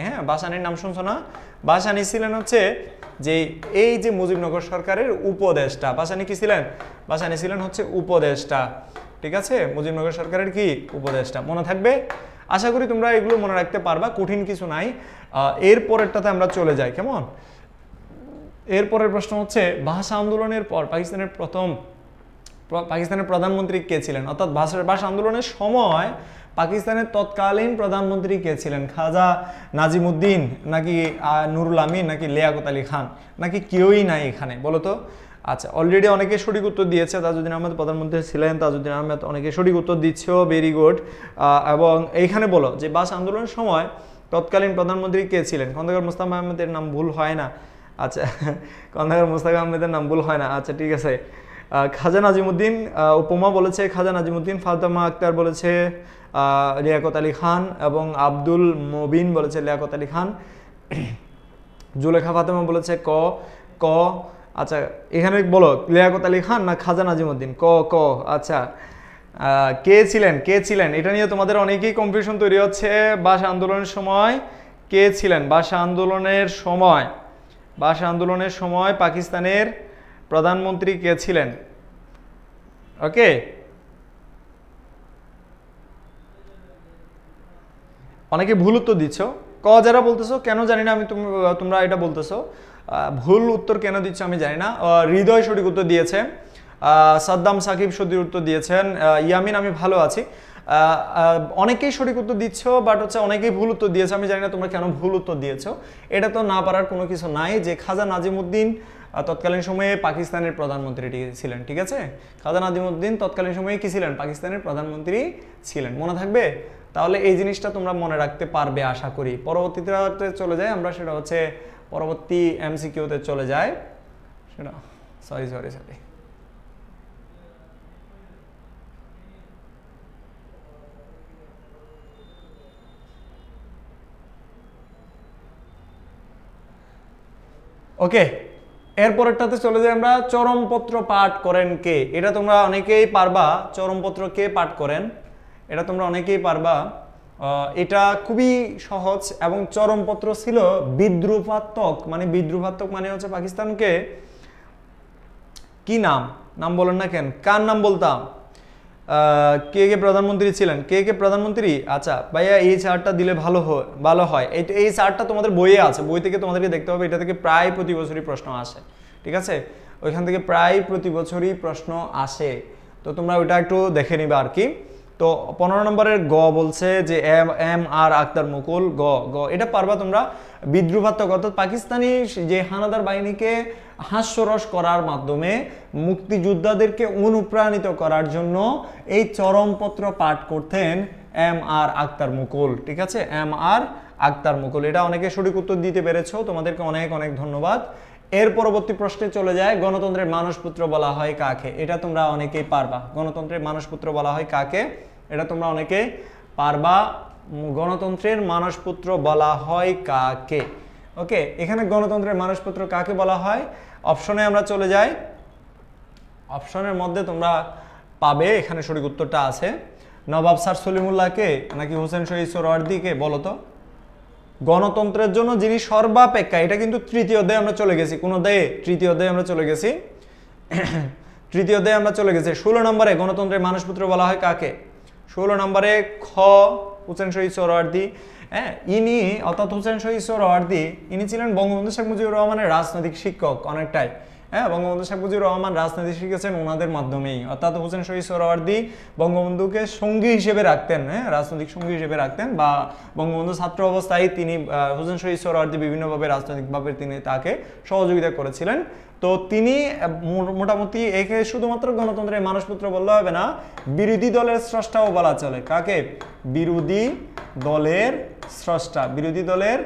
হ্যাঁ, ভাসানীর নাম শুনছো না? ভাসানী ছিলেন হচ্ছে যে এই যে মুজিবনগর সরকারের উপদেষ্টা। ভাসানী কি ছিলেন? ভাসানী ছিলেন হচ্ছে উপদেষ্টা। ঠিক আছে, মুজিবনগর সরকারের কি উপদেষ্টা, মনে থাকবে। আশা করি তোমরা এগুলো মনে রাখতে পারবা, কঠিন কিছু নাই। এর পরেরটাতে আমরা চলে যাই, কেমন? এরপরের প্রশ্ন হচ্ছে ভাষা আন্দোলনের পর পাকিস্তানের প্রধানমন্ত্রী কে ছিলেন? অর্থাৎ ভাষা আন্দোলনের সময় পাকিস্তানের তৎকালীন প্রধানমন্ত্রী কে ছিলেন? খাজা নাজিমুদ্দিন নাকি নুরুল আমিন নাকি লিয়াকত আলী খান নাকি কেউই নাই এখানে, বলো তো? আচ্ছা, অলরেডি অনেকে সঠিক উত্তর দিয়েছে। তাজউদ্দিন আহমেদ প্রধানমন্ত্রী ছিলেন, তাজউদ্দিন আহমেদ অনেকে সঠিক উত্তর দিচ্ছ, ভেরি গুড। এবং এইখানে বলো যে ভাষা আন্দোলনের সময় তৎকালীন প্রধানমন্ত্রী কে ছিলেন? খন্দকার মোস্তাফা আহমেদের নাম ভুল হয় না? আচ্ছা, খন্দকার মোস্তাফা আহমেদের নাম ভুল হয় না, আচ্ছা ঠিক আছে। খাজা নাজিমুদ্দিন, উপমা বলেছে খাজা নাজিমুদ্দিন, ফাতেমা আক্তার বলেছে লিয়াকত আলী খান এবং আব্দুল মবিন বলেছে লিয়াকত আলী খান। জুলেখা ফাতেমা বলেছে ক। আচ্ছা, এখানে বলো লিয়াকত আলী খান না খাজা নাজিমুদ্দিন? ক। আচ্ছা, কে ছিলেন এটা নিয়ে তোমাদের অনেকেই কনফিউশন তৈরি হচ্ছে। ভাষা আন্দোলনের সময় কে ছিলেন? ভাষা আন্দোলনের সময় পাকিস্তানের প্রধানমন্ত্রী কে ছিলেন? ওকে, অনেকে ভুল উত্তর দিচ্ছ। ক যারা বলতেছো কেন জানি না আমি, তোমরা এটা বলতেছো, ভুল উত্তর কেন দিচ্ছ আমি জানি না। হৃদয় সঠিক উত্তর দিয়েছে, সাদ্দাম সাকিব সঠিক উত্তর দিয়েছেন, ইয়ামিন আমি ভালো আছি। অনেকেই সঠিক উত্তর দিচ্ছ, বাট হচ্ছে অনেকেই ভুল উত্তর দিয়েছে। আমি জানি না তোমরা কেন ভুল উত্তর দিয়েছো। এটা তো না পারার কোনো কিছু নাই যে খাজা নাজিমুদ্দিন তৎকালীন সময়ে পাকিস্তানের প্রধানমন্ত্রী ছিলেন। ঠিক আছে, খাজা নাজিমুদ্দিন তৎকালীন সময়ে কি ছিলেন? পাকিস্তানের প্রধানমন্ত্রী ছিলেন, মনে থাকবে। তাহলে এই জিনিসটা তোমরা মনে রাখতে পারবে আশা করি। পরবর্তীতে চলে যাই আমরা, সেটা হচ্ছে পরবর্তী এমসিকিউতে চলে যায়। সেটা সরি ওকে, এরপরেরটাতে চলে যাই আমরা। চরমপত্র পাঠ করেন কে? এটা তোমরা অনেকেই পারবা। চরমপত্র কে পাঠ করেন? এটা তোমরা অনেকেই পারবা। এটা খুবই সহজ। এবং চরমপত্র ছিল বিদ্রুপাত্মক, মানে বিদ্রুপাত্মক মানে হচ্ছে পাকিস্তানকে কি নাম নাম বলেন না কেন, কার নাম বলতাম? কে কে প্রধানমন্ত্রী ছিলেন? কে কে প্রধানমন্ত্রী? আচ্ছা ভাইয়া এই চার্টটা দিলে ভালো হয়। এই চার্টটা তোমাদের বইয়ে আছে, বই থেকে তোমাদেরকে দেখতে হবে। এটা থেকে প্রায় প্রতি বছরই প্রশ্ন আসে, ঠিক আছে? ওইখান থেকে প্রায় প্রতি বছরই প্রশ্ন আসে, তো তোমরা ওইটা একটু দেখে নিবে আর কি। তো 15 নম্বরের গ বলছে যে এম আর আক্তার মুকুল। গ গ এটা পারবা তোমরা। বিদ্রুপাত্মক অর্থাৎ পাকিস্তানি যে হানাদার বাহিনীকে হাস্যরস করার মাধ্যমে মুক্তিযোদ্ধাদেরকে অনুপ্রাণিত করার জন্য এই চরমপত্র পাঠ করতেন এম আর আক্তার মুকুল, ঠিক আছে? এম আর আক্তার মুকুল। এটা অনেকে সঠিক উত্তর দিতে পেরেছো, তোমাদেরকে অনেক অনেক ধন্যবাদ। এর পরবর্তী প্রশ্নে চলে যায়, গণতন্ত্রের মানসপুত্র বলা হয় কাকে? এটা তোমরা অনেকেই পারবা। গণতন্ত্রের মানসপুত্র বলা হয় কাকে? এটা তোমরা অনেকে পারবা। গণতন্ত্রের মানসপুত্র বলা হয় কাকে? ওকে, এখানে গণতন্ত্রের মানসপুত্র কাকে বলা হয়? অপশনে আমরা চলে যাই। অপশনের মধ্যে তোমরা পাবে, এখানে সঠিক উত্তরটা আছে। নবাব স্যার সলিমুল্লাহকে নাকি হোসেন শহীদ সোহরাওয়ার্দীকে? বলো তো। গণতন্ত্রের জন্য যিনি সর্বাপেক্ষা, এটা কিন্তু তৃতীয় অধ্যায়ে আমরা চলে গেছি। কোন অধ্যায়ে? তৃতীয় অধ্যায়ে আমরা চলে গেছি। তৃতীয় অধ্যায়ে আমরা চলে গেছি। 16 নম্বরে গণতন্ত্রের মানসপুত্র বলা হয় কাকে? 16 নম্বরে খ হোসেন শহীদ সোহরাওয়ার্দী। হ্যাঁ, ইনি অর্থাৎ হোসেন শহীদ সোহরাওয়ার্দী ইনি ছিলেন বঙ্গবন্ধু শেখ মুজিবুর রহমানের রাজনৈতিক শিক্ষক অনেকটাই। হ্যাঁ, বঙ্গবন্ধু শেখ মুজিবুর রহমান রাজনীতি শিখেছেন ওনাদের মাধ্যমেই। অর্থাৎ হোসেন শহীদ সোহরাওয়ার্দী বঙ্গবন্ধুকে সঙ্গী হিসেবে রাখতেন, হ্যাঁ, রাজনৈতিক সঙ্গী হিসেবে রাখতেন। বা বঙ্গবন্ধু ছাত্র অবস্থায় তিনি হোসেন শহীদ সোহরাওয়ার্দী বিভিন্নভাবে রাজনৈতিকভাবে তিনি তাকে সহযোগিতা করেছিলেন। তো তিনি মোটামুটি একে শুধুমাত্র গণতন্ত্রের মানসপুত্র বললে হবে না, বিরোধী দলের স্রষ্টাও বলা চলে। কাকে? বিরোধী দলের স্রষ্টা। বিরোধী দলের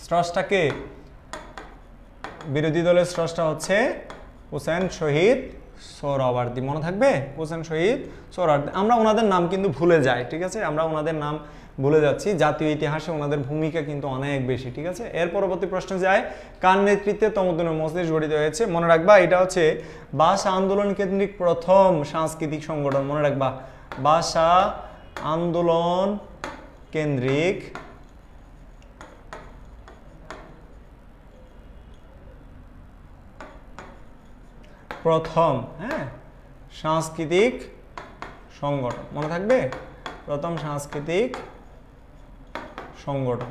স্রষ্টাকে? বিরোধী দলের স্রষ্টা হচ্ছে হোসেন শহীদ সোহরাওয়ার্দী। মনে থাকবে? হোসেন শহীদ সোহরাওয়ার্দী। আমরা ওনাদের নাম কিন্তু ভুলে যাই, ঠিক আছে? আমরা ওনাদের নাম ভুলে যাচ্ছি। জাতীয় ইতিহাসে ওনাদের ভূমিকা কিন্তু অনেক বেশি, ঠিক আছে? এর পরবর্তী প্রশ্নে যায়, কার নেতৃত্বে তমদ্দুনের মজলিস গঠিত হয়েছে? মনে রাখবা, এটা হচ্ছে ভাষা আন্দোলন কেন্দ্রিক প্রথম সাংস্কৃতিক সংগঠন। মনে রাখবা, ভাষা আন্দোলন কেন্দ্রিক প্রথম, হ্যাঁ, সাংস্কৃতিক সংগঠন। মনে থাকবে? প্রথম সাংস্কৃতিক সংগঠন।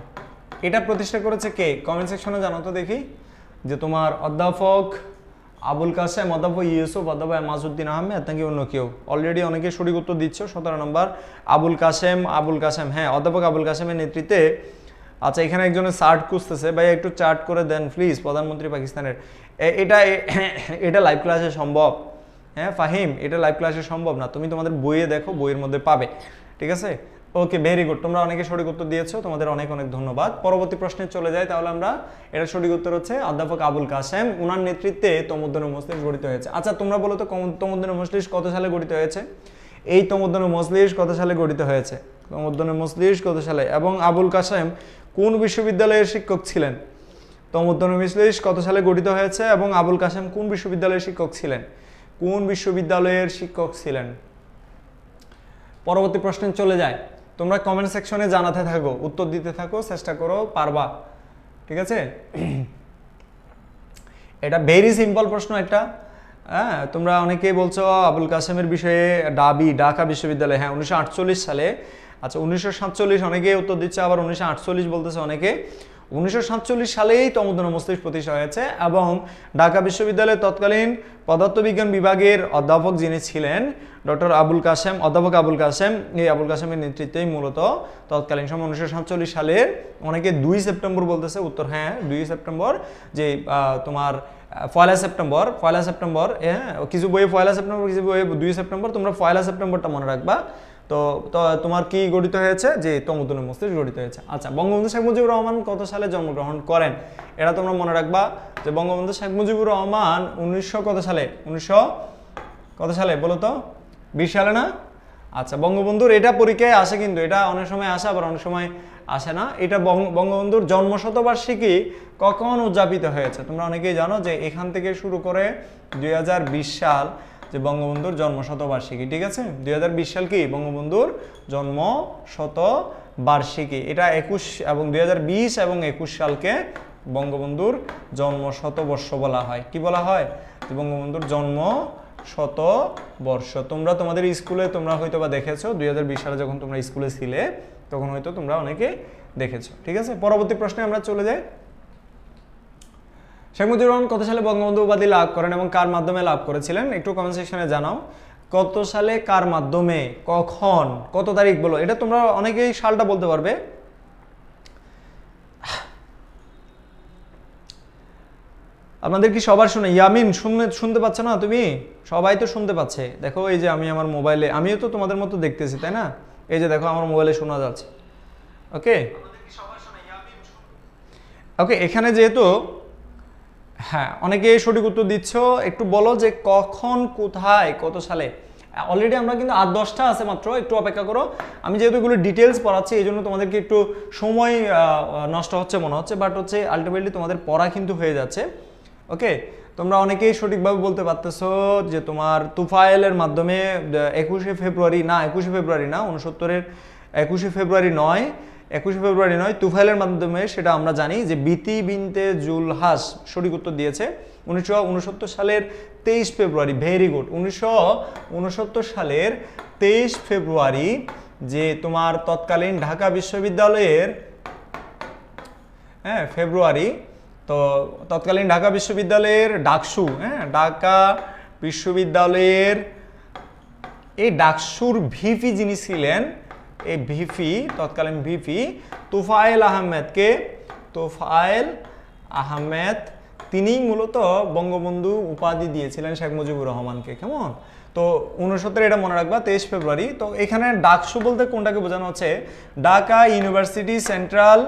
এটা প্রতিষ্ঠা করেছে কে? কমেন্ট সেকশনে জানাতো দেখি। যে তোমার অধ্যাপক আবুল কাসেম, অধ্যাপক ইউসুফ, অধ্যাপক মাসুদ্দিন আহমেদ, নাকি অন্য কেউ? অলরেডি অনেকে সঠিক উত্তর দিচ্ছ। 17 নম্বর আবুল কাসেম, হ্যাঁ, অধ্যাপক আবুল কাসেমের নেতৃত্বে। আচ্ছা, এখানে একজনের চার্ট খুঁজতেছে, ভাই একটু চার্ট করে দেন প্লিজ, প্রধানমন্ত্রী পাকিস্তানের। এটা লাইভ ক্লাসে সম্ভব? হ্যাঁ ফাহিম, এটা লাইভ ক্লাসে সম্ভব না, তুমি তোমাদের বইয়ে দেখো, বইয়ের মধ্যে পাবে, ঠিক আছে? ওকে, ভেরি গুড, তোমরা অনেকে সঠিক উত্তর দিয়েছো, তোমাদের অনেক অনেক ধন্যবাদ। পরবর্তী প্রশ্নে চলে যায় তাহলে আমরা। এটা সঠিক উত্তর হচ্ছে অধ্যাপক আবুল কাসেম, ওনার নেতৃত্বে তমদ্দুনের মজলিস গঠিত হয়েছে। আচ্ছা, তোমরা বলো তো তমদ্দুনের মজলিস কত সালে গঠিত হয়েছে? এই তমদ্দুনের মজলিস কত সালে গঠিত হয়েছে? তমদ্দুনের মজলিস কত সালে? এবং আবুল কাসেম কোন বিশ্ববিদ্যালয়ের শিক্ষক ছিলেন? তমদ্দুনের মজলিস কত সালে গঠিত হয়েছে এবং আবুল কাসেম কোন বিশ্ববিদ্যালয়ের শিক্ষক ছিলেন? কোন বিশ্ববিদ্যালয়ের শিক্ষক ছিলেন? পরবর্তী প্রশ্নে চলে যায়। তোমরা কমেন্ট সেকশনে জানাতে থাকো, উত্তর দিতে থাকো, চেষ্টা করো, পারবা, ঠিক আছে? এটা ভেরি সিম্পল প্রশ্ন একটা। হ্যাঁ, তোমরা অনেকেই বলছো আবুল কাসেমের বিষয়ে ঢাকা বিশ্ববিদ্যালয়, হ্যাঁ 1948 সালে। আচ্ছা, 1947 অনেকেই উত্তর দিচ্ছে, আবার 1948 বলতেছে অনেকে। 1947 সালেই তমদ্দুনের মজলিস প্রতিষ্ঠা হয়েছে এবং ঢাকা বিশ্ববিদ্যালয়ের তৎকালীন পদার্থবিজ্ঞান বিভাগের অধ্যাপক যিনি ছিলেন ডক্টর আবুল কাসেম, অধ্যাপক আবুল কাসেম, এই আবুল কাসেমের নেতৃত্বেই মূলত তৎকালীন সময় 1947 সালের, অনেকে 2 সেপ্টেম্বর বলতেছে, উত্তর হ্যাঁ 2 সেপ্টেম্বর, যে তোমার পয়লা সেপ্টেম্বর, হ্যাঁ কিছু বইয়ে পয়লা সেপ্টেম্বর, কিছু বইয়ে 2 সেপ্টেম্বর, তোমরা পয়লা সেপ্টেম্বরটা মনে রাখবা। তো তোমার কি গঠিত হয়েছে? যে তমদ্দুনের মজলিস গঠিত হয়েছে। আচ্ছা, বঙ্গবন্ধু শেখ মুজিবুর রহমান কত সালে জন্মগ্রহণ করেন? এটা তোমরা মনে রাখবা যে বঙ্গবন্ধু শেখ মুজিবুর রহমান 1900 কত সালে? 1900 কত সালে বলো তো? 20 সালে না? আচ্ছা, বঙ্গবন্ধুর এটা পরীক্ষায় আসে, কিন্তু এটা অনেক সময় আসে, আবার অনেক সময় আসে না। এটা বঙ্গবন্ধুর জন্মশতবার্ষিকী কখন উদযাপিত হয়েছে? তোমরা অনেকেই জানো যে এখান থেকে শুরু করে 2020 সাল যে বঙ্গবন্ধুর জন্মশতবার্ষিকী, ঠিক আছে? 2020 সাল কি বঙ্গবন্ধুর জন্মশতবার্ষিকী। এটা 21 এবং 2020 এবং 21 সালকে বঙ্গবন্ধুর জন্মশতবর্ষ বলা হয়। কি বলা হয়? বঙ্গবন্ধুর জন্ম শতবর্ষ। তোমরা তোমাদের স্কুলে তোমরা হয়তো বা দেখেছো 2020 সালে যখন তোমরা স্কুলে ছিলে তখন হয়তো তোমরা অনেকে দেখেছো, ঠিক আছে? পরবর্তী প্রশ্নে আমরা চলে যাই। শেখ মুজিবুর রহমান কত সালে বঙ্গবন্ধু উপাধি লাভ করেন এবং কার মাধ্যমে লাভ করেছিলেন? একটু কমেন্ট সেকশনে জানাও। কত সালে, কার মাধ্যমে, কখন, কত তারিখ বলো। এটা তোমরা অনেকেই সালটা বলতে পারবে। আপনাদের কি সবার শুনে? ইয়ামিন শুনতে পাচ্ছ না তুমি? সবাই তো শুনতে পাচ্ছে। দেখো এই যে আমি আমার মোবাইলে, আমিও তো তোমাদের মতো দেখতেছি, তাই না? এই যে দেখো আমার মোবাইলে শোনা যাচ্ছে। ওকে ওকে, এখানে যেহেতু হ্যাঁ অনেকে সঠিক উত্তর দিচ্ছ, একটু বলো যে কখন, কোথায়, কত সালে। অলরেডি আমরা কিন্তু 8-10টা আছে মাত্র, একটু অপেক্ষা করো। আমি যেহেতু এগুলো ডিটেলস পড়াচ্ছি এই জন্য তোমাদেরকে একটু সময় নষ্ট হচ্ছে মনে হচ্ছে, বাট হচ্ছে আলটিমেটলি তোমাদের পড়া কিন্তু হয়ে যাচ্ছে। ওকে, তোমরা অনেকেই সঠিকভাবে বলতে পারতেছো যে তোমার তুফাইলের মাধ্যমে 21শে ফেব্রুয়ারি না, 21শে ফেব্রুয়ারি না, 69-এর 21শে ফেব্রুয়ারি নয়, 21শে ফেব্রুয়ারি নয়, তুফাইলের মাধ্যমে, সেটা আমরা জানি যে বিতি বিনতে জুলহাস সঠিক উত্তর দিয়েছে 1969 সালের 23 ফেব্রুয়ারি। Very good. 1969 সালের 23 ফেব্রুয়ারি যে তোমার তৎকালীন ঢাকা বিশ্ববিদ্যালয়ের ফেব্রুয়ারি, তো তৎকালীন ঢাকা বিশ্ববিদ্যালয়ের ডাকসু, ঢাকা বিশ্ববিদ্যালয়ের এই ডাকসুর ভিপি যিনি ছিলেন, এই ভিপি, তৎকালীন ভিপি তোফায়েল আহমেদ, তিনি মূলত বঙ্গবন্ধু উপাধি দিয়েছিলেন শেখ মুজিবুর রহমানকে। কেমন? তো 69 এটা মনে রাখবা, 23 ফেব্রুয়ারি। তো এখানে ডাকসু বলতে কোনটাকে বোঝানো হচ্ছে? Dhaka university central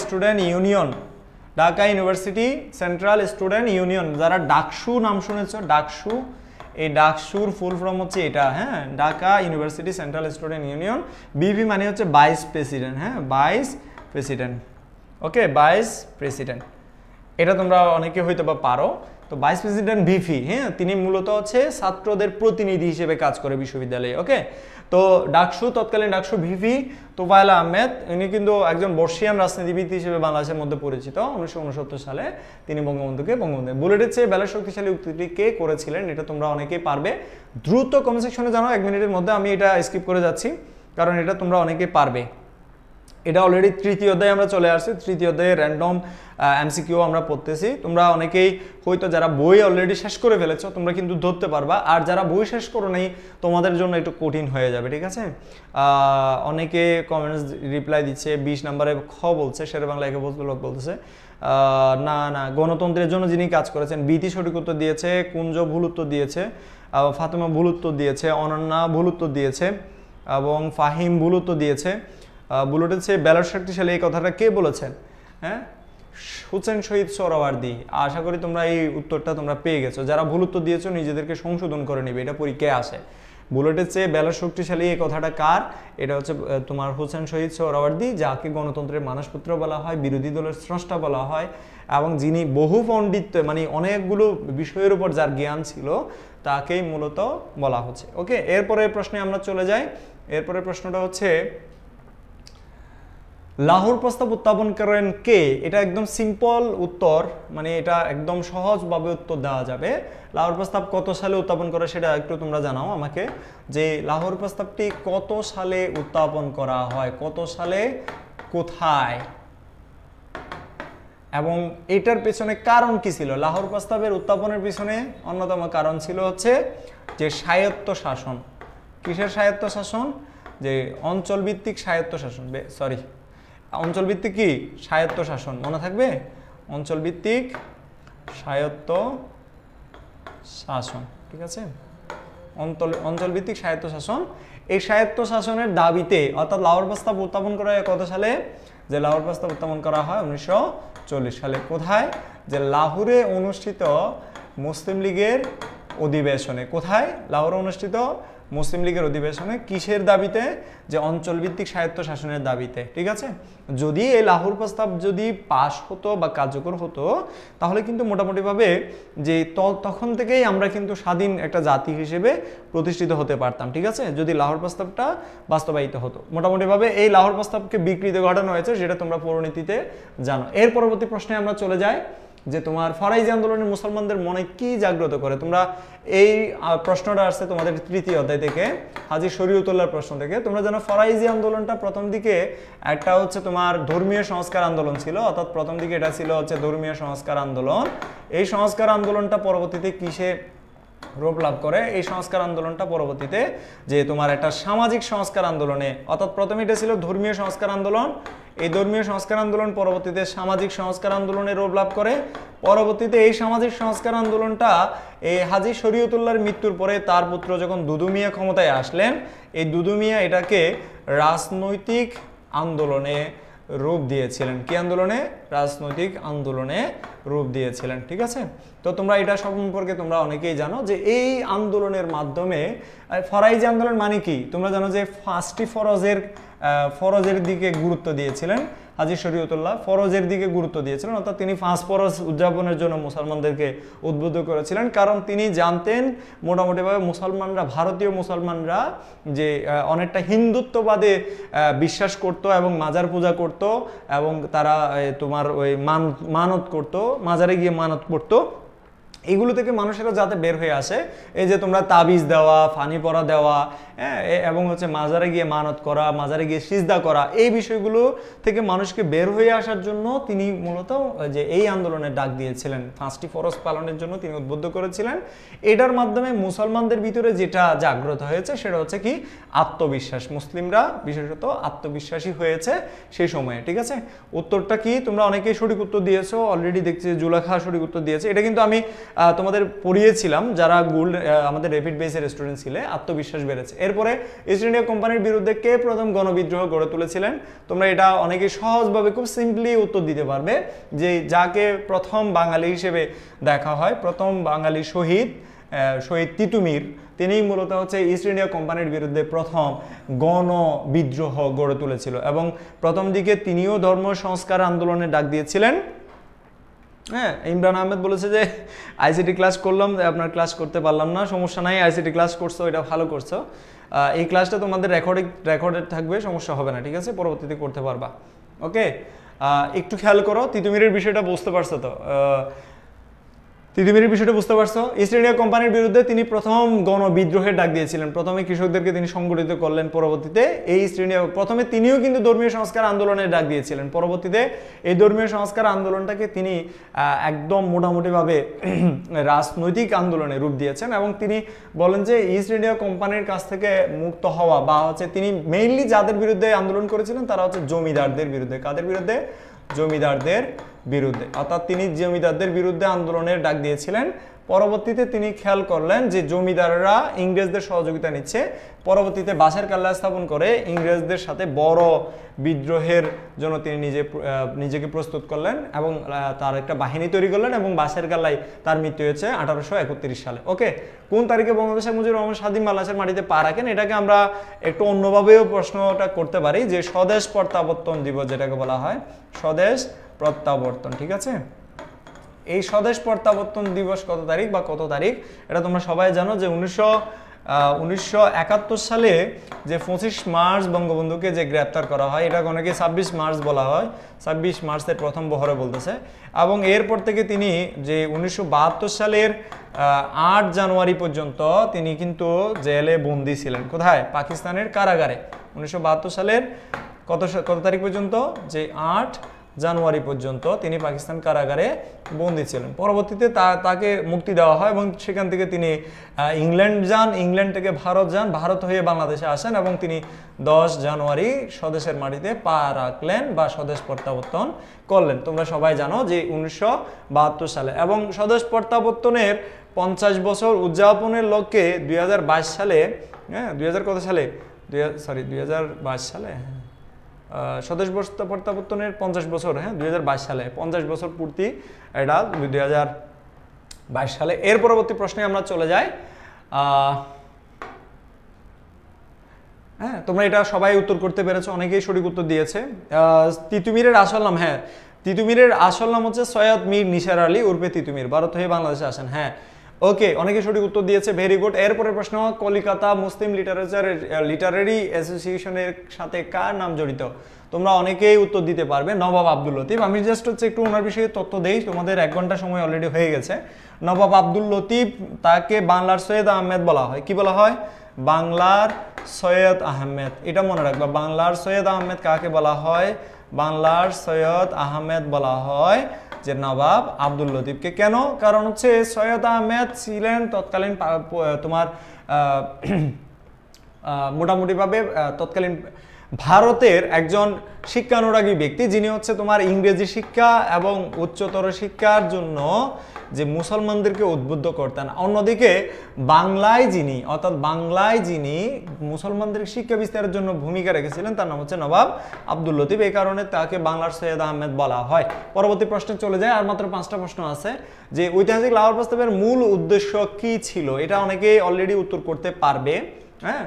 student union, Dhaka university central student union. যারা ডাকসু নাম শুনেছ, ডাকসু, এই ডাকসুর ফুল ফর্ম হচ্ছে এটা, Dhaka university central student union. BP মানে হচ্ছে ভাইস প্রেসিডেন্ট, ভাইস প্রেসিডেন্ট। ওকে, ভাইস প্রেসিডেন্ট, এটা তোমরা অনেকে হয়তো বা পারো। তো ভাইস প্রেসিডেন্ট ভিপি, তিনি মূলত হচ্ছে ছাত্রদের প্রতিনিধি হিসেবে কাজ করে বিশ্ববিদ্যালয়ে। ওকে, তো ডাকসু, তৎকালীন ডাকসু ভিপি তোফায়েল আহমেদ, ইনি কিন্তু একজন বর্ষিয়ান রাজনীতিবিদ হিসেবে বাংলাদেশের মধ্যে পরিচিত। 1969 সালে তিনি বঙ্গবন্ধু বুলেটের চেয়ে বেলা শক্তিশালী উক্তিটি কে করেছিলেন? এটা তোমরা অনেকেই পারবে। দ্রুত কমেন্ট সেকশনে জানাও, 1 মিনিটের মধ্যে। আমি এটা স্কিপ করে যাচ্ছি কারণ এটা তোমরা অনেকেই পারবে। এটা অলরেডি তৃতীয় অধ্যায়ে আমরা চলে আসছি। তৃতীয় অধ্যায়ে র্যান্ডম এমসিকিউ আমরা পড়তেছি। তোমরা অনেকেই হয়তো যারা বই অলরেডি শেষ করে ফেলেছো তোমরা কিন্তু ধরতে পারবা, আর যারা বই শেষ করো নাই তোমাদের জন্য একটু কঠিন হয়ে যাবে, ঠিক আছে? অনেকে কমেন্টস রিপ্লাই দিচ্ছে। 20 নম্বরে খ বলছে, শেরে বাংলা একে বলতেছে না, গণতন্ত্রের জন্য যিনি কাজ করেছেন। বিতি সঠিক উত্তর দিয়েছে, কুঞ্জ ভুল উত্তর দিয়েছে, ফাতেমা ভুল উত্তর দিয়েছে, অনন্যা ভুল উত্তর দিয়েছে এবং ফাহিম ভুল উত্তর দিয়েছে। বুলেটের চেয়ে বেলা শক্তিশালী এই কথাটা কে বলেছেন? হুসেন শহীদ সোহরাওয়ার্দী। আশা করি তোমরা এই উত্তরটা তোমরা পেয়ে গেছো। যারা ভুল উত্তর দিয়েছো নিজেদেরকে সংশোধন করে নিবে, এটা পরীক্ষায় আসে। বুলেটের চেয়ে বেলা শক্তিশালী এই কথাটা কার? এটা হচ্ছে তোমার হুসেন শহীদ সোহরাওয়ার্দী, যাকে গণতন্ত্রের মানসপুত্র বলা হয়, বিরোধী দলের স্রষ্টা বলা হয়, এবং যিনি বহু পণ্ডিত, মানে অনেকগুলো বিষয়ের উপর যার জ্ঞান ছিল, তাকেই মূলত বলা হচ্ছে। ওকে, এরপরের প্রশ্নে আমরা চলে যাই। এরপরের প্রশ্নটা হচ্ছে লাহোর প্রস্তাব উত্থাপন করেন কে? এটা একদম সিম্পল উত্তর, মানে এটা একদম সহজভাবে উত্তর দেওয়া যাবে। লাহোর প্রস্তাব কত সালে উত্থাপন করে সেটা একটু তোমরা জানাও আমাকে, যে লাহোর প্রস্তাবটি কত সালে উত্থাপন করা হয়, কত সালে, কোথায়, এবং এটার পেছনে কারণ কি ছিল? লাহোর প্রস্তাবের উত্থাপনের পিছনে অন্যতম কারণ ছিল হচ্ছে যে স্বায়ত্ত শাসন। কিসের স্বায়ত্ত শাসন? যে অঞ্চলভিত্তিক স্বায়ত্ত শাসন, অঞ্চলভিত্তিক কি স্বায়ত্ত শাসন, মনে থাকবে? অঞ্চলভিত্তিক স্বায়ত্ত শাসন, ঠিক আছে? অঞ্চলভিত্তিক স্বায়ত্ত শাসন। এই স্বায়ত্ত শাসনের দাবিতে অর্থাৎ লাহোর প্রস্তাব উত্থাপন করা হয় কত সালে? যে লাহোর প্রস্তাব উত্থাপন করা হয় 1940 সালে। কোথায়? যে লাহোরে অনুষ্ঠিত মুসলিম লীগের অধিবেশনে। কোথায়? লাহোরে অনুষ্ঠিত মুসলিম লীগের অধিবেশনে। কিসের দাবিতে? যে অঞ্চলভিত্তিক স্বায়ত্ত শাসনের দাবিতে। ঠিক আছে, যদি এই লাহোর প্রস্তাব যদি পাশ হতো বা কার্যকর হতো তাহলে কিন্তু মোটামুটিভাবে যে তখন থেকেই আমরা কিন্তু স্বাধীন একটা জাতি হিসেবে প্রতিষ্ঠিত হতে পারতাম। ঠিক আছে, যদি লাহোর প্রস্তাবটা বাস্তবায়িত হতো। মোটামুটিভাবে এই লাহোর প্রস্তাবকে বিকৃতি ঘটানো হয়েছে, যেটা তোমরা পরিণতিতে জানো। এর পরবর্তী প্রশ্নে আমরা চলে যাই যে তোমার ফরাইজি আন্দোলনের মুসলমানদের মনে কি জাগ্রত করে। তোমরা এই প্রশ্নটা আসছে তোমাদের তৃতীয় অধ্যায় থেকে, হাজী শরীয়তুল্লাহর প্রশ্ন থেকে। তোমরা জানো ফরাইজি আন্দোলনটা প্রথম দিকে একটা হচ্ছে তোমার ধর্মীয় সংস্কার আন্দোলন ছিল, অর্থাৎ প্রথম দিকে এটা ছিল হচ্ছে ধর্মীয় সংস্কার আন্দোলন। এই সংস্কার আন্দোলনটা পরবর্তীতে কিসে রূপ লাভ করে? এই সংস্কার আন্দোলনটা পরবর্তীতে যে তোমার একটা সামাজিক সংস্কার আন্দোলনে, অর্থাৎ প্রথমে এটা ছিল ধর্মীয় সংস্কার আন্দোলন, এই ধর্মীয় সংস্কার আন্দোলন পরবর্তীতে সামাজিক সংস্কার আন্দোলনে রূপ লাভ করে। পরবর্তীতে এই সামাজিক সংস্কার আন্দোলনটা এই হাজী শরীয়তুল্লাহর মৃত্যুর পরে তার পুত্র যখন দুদু মিয়া ক্ষমতায় আসলেন, এই দুদু মিয়া এটাকে রাজনৈতিক আন্দোলনে রূপ দিয়েছিলেন। কি আন্দোলনে? রাজনৈতিক আন্দোলনে রূপ দিয়েছিলেন। ঠিক আছে, তো তোমরা এটা সম্পর্কে তোমরা অনেকেই জানো যে এই আন্দোলনের মাধ্যমে ফরাইজি আন্দোলন মানে কি তোমরা জানো যে 5টি ফরজের দিকে গুরুত্ব দিয়েছিলেন হাজী শরীয়তুল্লাহ। ফরজের দিকে গুরুত্ব দিয়েছিলেন, অর্থাৎ তিনি 5 ফরজ উদযাপনের জন্য মুসলমানদেরকে উদ্বুদ্ধ করেছিলেন, কারণ তিনি জানতেন মোটামুটিভাবে মুসলমানরা, ভারতীয় মুসলমানরা যে অনেকটা হিন্দুত্ববাদে বিশ্বাস করত এবং মাজার পূজা করত এবং তারা তোমার ওই মানত করত, মাজারে গিয়ে মানত করত। এগুলো থেকে মানুষেরা যাতে বের হয়ে আসে, এই যে তোমরা তাবিজ দেওয়া, ফানি পরা দেওয়া, এবং হচ্ছে মাজারে গিয়ে মানত করা, মাজারে গিয়ে সিজদা করা, এই বিষয়গুলো থেকে মানুষকে বের হয়ে আসার জন্য তিনি মূলত যে এই আন্দোলনের ডাক দিয়েছিলেন, 5টি ফরজ পালনের জন্য তিনি উদ্বুদ্ধ করেছিলেন। এটার মাধ্যমে মুসলমানদের ভিতরে যেটা জাগ্রত হয়েছে সেটা হচ্ছে কি? আত্মবিশ্বাস। মুসলিমরা বিশেষত আত্মবিশ্বাসী হয়েছে সেই সময়ে। ঠিক আছে, উত্তরটা কি? তোমরা অনেকেই সঠিক উত্তর দিয়েছো, অলরেডি দেখছি জুলেখা সঠিক উত্তর দিয়েছে। এটা কিন্তু আমি তোমাদের পড়িয়েছিলাম যারা গোল্ড আমাদের র্যাপিড বেসের স্টুডেন্ট ছিলে, আত্মবিশ্বাস বেড়েছে। এরপরে ইস্ট ইন্ডিয়া কোম্পানির বিরুদ্ধে কে প্রথম গণবিদ্রোহ গড়ে তুলেছিলেন? তোমরা এটা অনেকে সহজভাবে খুব সিম্পলি উত্তর দিতে পারবে যে যাকে প্রথম বাঙালি হিসেবে দেখা হয়, প্রথম বাঙালি শহীদ তিতুমির, তিনিই মূলত হচ্ছে ইস্ট ইন্ডিয়া কোম্পানির বিরুদ্ধে প্রথম গণবিদ্রোহ গড়ে তুলেছিল এবং প্রথম দিকে তিনিও ধর্ম সংস্কার আন্দোলনের ডাক দিয়েছিলেন। হ্যাঁ, ইমরান আহমেদ বলেছে যে আইসিটি ক্লাস করলাম, আপনার ক্লাস করতে পারলাম না, সমস্যা নাই, আইসিটি ক্লাস করছো, এটা ভালো করছো। এই ক্লাসটা তোমাদের রেকর্ডেড থাকবে, সমস্যা হবে না। ঠিক আছে, পরবর্তীতে করতে পারবা। ওকে, একটু খেয়াল করো, তিতুমিরের বিষয়টা বুঝতে পারছো তো? তিতুমিরের বিষয়টা বুঝতে পারছো? ইস্ট ইন্ডিয়া কোম্পানির বিরুদ্ধে তিনি প্রথম গণবিদ্রোহের ডাক দিয়েছিলেন। প্রথমে কৃষকদেরকে তিনি সংগঠিত করলেন, পরবর্তীতে এই ইস্ট ইন্ডিয়া, প্রথমে তিনিও কিন্তু ধর্মীয় সংস্কার আন্দোলনের ডাক দিয়েছিলেন, পরবর্তীতে এই ধর্মীয় সংস্কার আন্দোলনটাকে তিনি একদম মোটামুটিভাবে রাজনৈতিক আন্দোলনে রূপ দিয়েছেন এবং তিনি বলেন যে ইস্ট ইন্ডিয়া কোম্পানির কাছ থেকে মুক্ত হওয়া বা হচ্ছে তিনি মেইনলি যাদের বিরুদ্ধে আন্দোলন করেছিলেন তারা হচ্ছে জমিদারদের বিরুদ্ধে। কাদের বিরুদ্ধে? জমিদারদের বিরুদ্ধে, অর্থাৎ তিনি জমিদারদের বিরুদ্ধে আন্দোলনের ডাক দিয়েছিলেন। পরবর্তীতে তিনি খেয়াল করলেন যে জমিদাররা ইংরেজদের সহযোগিতা নিচ্ছে, পরবর্তীতে বাঁশের কাল্লা স্থাপন করে ইংরেজদের সাথে বড় বিদ্রোহের জন্য তিনি নিজেকে প্রস্তুত করলেন এবং তার একটা বাহিনী তৈরি করলেন এবং বাঁশের কাল্লায় তার মৃত্যু হয়েছে 1831 সালে। ওকে, কোন তারিখে বঙ্গবন্ধু শেখ মুজিবুর রহমান স্বাধীন বাংলাদেশের মাটিতে পা রাখেন? এটাকে আমরা একটু অন্যভাবেও প্রশ্নটা করতে পারি যে স্বদেশ প্রত্যাবর্তন দিবস যেটাকে বলা হয়, স্বদেশ প্রত্যাবর্তন। ঠিক আছে, এই স্বদেশ প্রত্যাবর্তন দিবস কত তারিখ বা কত তারিখ এটা তোমরা সবাই জানো যে 1971 সালে যে 25 মার্চ বঙ্গবন্ধুকে যে গ্রেপ্তার করা হয়, এটা অনেকে 26 মার্চ বলা হয়, 26 মার্চের প্রথম বহরে বলতেছে। এবং এরপর থেকে তিনি যে 1972 সালের 8 জানুয়ারি পর্যন্ত তিনি কিন্তু জেলে বন্দী ছিলেন। কোথায়? পাকিস্তানের কারাগারে। 1972 সালের কত তারিখ পর্যন্ত? যে 8 জানুয়ারি পর্যন্ত তিনি পাকিস্তান কারাগারে বন্দী ছিলেন। পরবর্তীতে তাকে মুক্তি দেওয়া হয় এবং সেখান থেকে তিনি ইংল্যান্ড যান, ইংল্যান্ড থেকে ভারত যান, ভারত হয়ে বাংলাদেশে আসেন এবং তিনি 10 জানুয়ারি স্বদেশের মাটিতে পা রাখলেন বা স্বদেশ প্রত্যাবর্তন করলেন। তোমরা সবাই জানো যে 1972 সালে এবং স্বদেশ প্রত্যাবর্তনের 50 বছর উদযাপনের লক্ষ্যে 2022 সালে, হ্যাঁ 2022 সালে স্বদেশ প্রত্যাবর্তনের 50 বছর, হ্যাঁ 2022 সালে 50 বছর পূর্তি, এটা 22 সালে। এর পরবর্তী প্রশ্নে আমরা চলে যাই। হ্যাঁ, তোমরা এটা সবাই উত্তর করতে পেরেছো, অনেকেই সঠিক উত্তর দিয়েছে। তিতুমিরের আসল নাম, হ্যাঁ তিতুমিরের আসল নাম হচ্ছে সৈয়দ মীর নিসার আলী উর্ফে তিতুমির, ভারত হয়ে বাংলাদেশে আসেন। হ্যাঁ ওকে, অনেকে সঠিক উত্তর দিয়েছে, ভেরি গুড। এরপরের প্রশ্ন, কলিকাতা মুসলিম লিটারেরি অ্যাসোসিয়েশনের সাথে কার নাম জড়িত? তোমরা অনেকেই উত্তর দিতে পারবে, নবাব আব্দুল লতিফ। আমি জাস্ট হচ্ছে একটু ওনার বিষয়ে তথ্য দেই, তোমাদের 1 ঘন্টা সময় অলরেডি হয়ে গেছে। নবাব আব্দুল লতিফ, তাকে বাংলার সৈয়দ আহমেদ বলা হয়। কি বলা হয়? বাংলার সৈয়দ আহমেদ, এটা মনে রাখবা। বাংলার সৈয়দ আহমেদ কাকে বলা হয়? বাংলার সৈয়দ আহমেদ বলা হয় যে নবাব আব্দুল লতিফকে। কেন? কারণ হচ্ছে সৈয়দ আহমেদ ছিলেন তৎকালীন তোমার মোটামুটিভাবে তৎকালীন ভারতের একজন শিক্ষানুরাগী ব্যক্তি, যিনি হচ্ছে তোমার ইংরেজি শিক্ষা এবং উচ্চতর শিক্ষার জন্য যে মুসলমানদেরকে উদ্বুদ্ধ করতেন। অন্যদিকে বাংলায় যিনি মুসলমানদের শিক্ষা বিস্তারের জন্য ভূমিকা রেখেছিলেন, তার নাম হচ্ছে নবাব আব্দুল লতিফ। এই কারণে তাকে বাংলার সৈয়দ আহমেদ বলা হয়। পরবর্তী প্রশ্নে চলে যায়, আর মাত্র 5টা প্রশ্ন আছে। যে ঐতিহাসিক লাহোর প্রস্তাবের মূল উদ্দেশ্য কি ছিল? এটা অনেকেই অলরেডি উত্তর করতে পারবে। হ্যাঁ,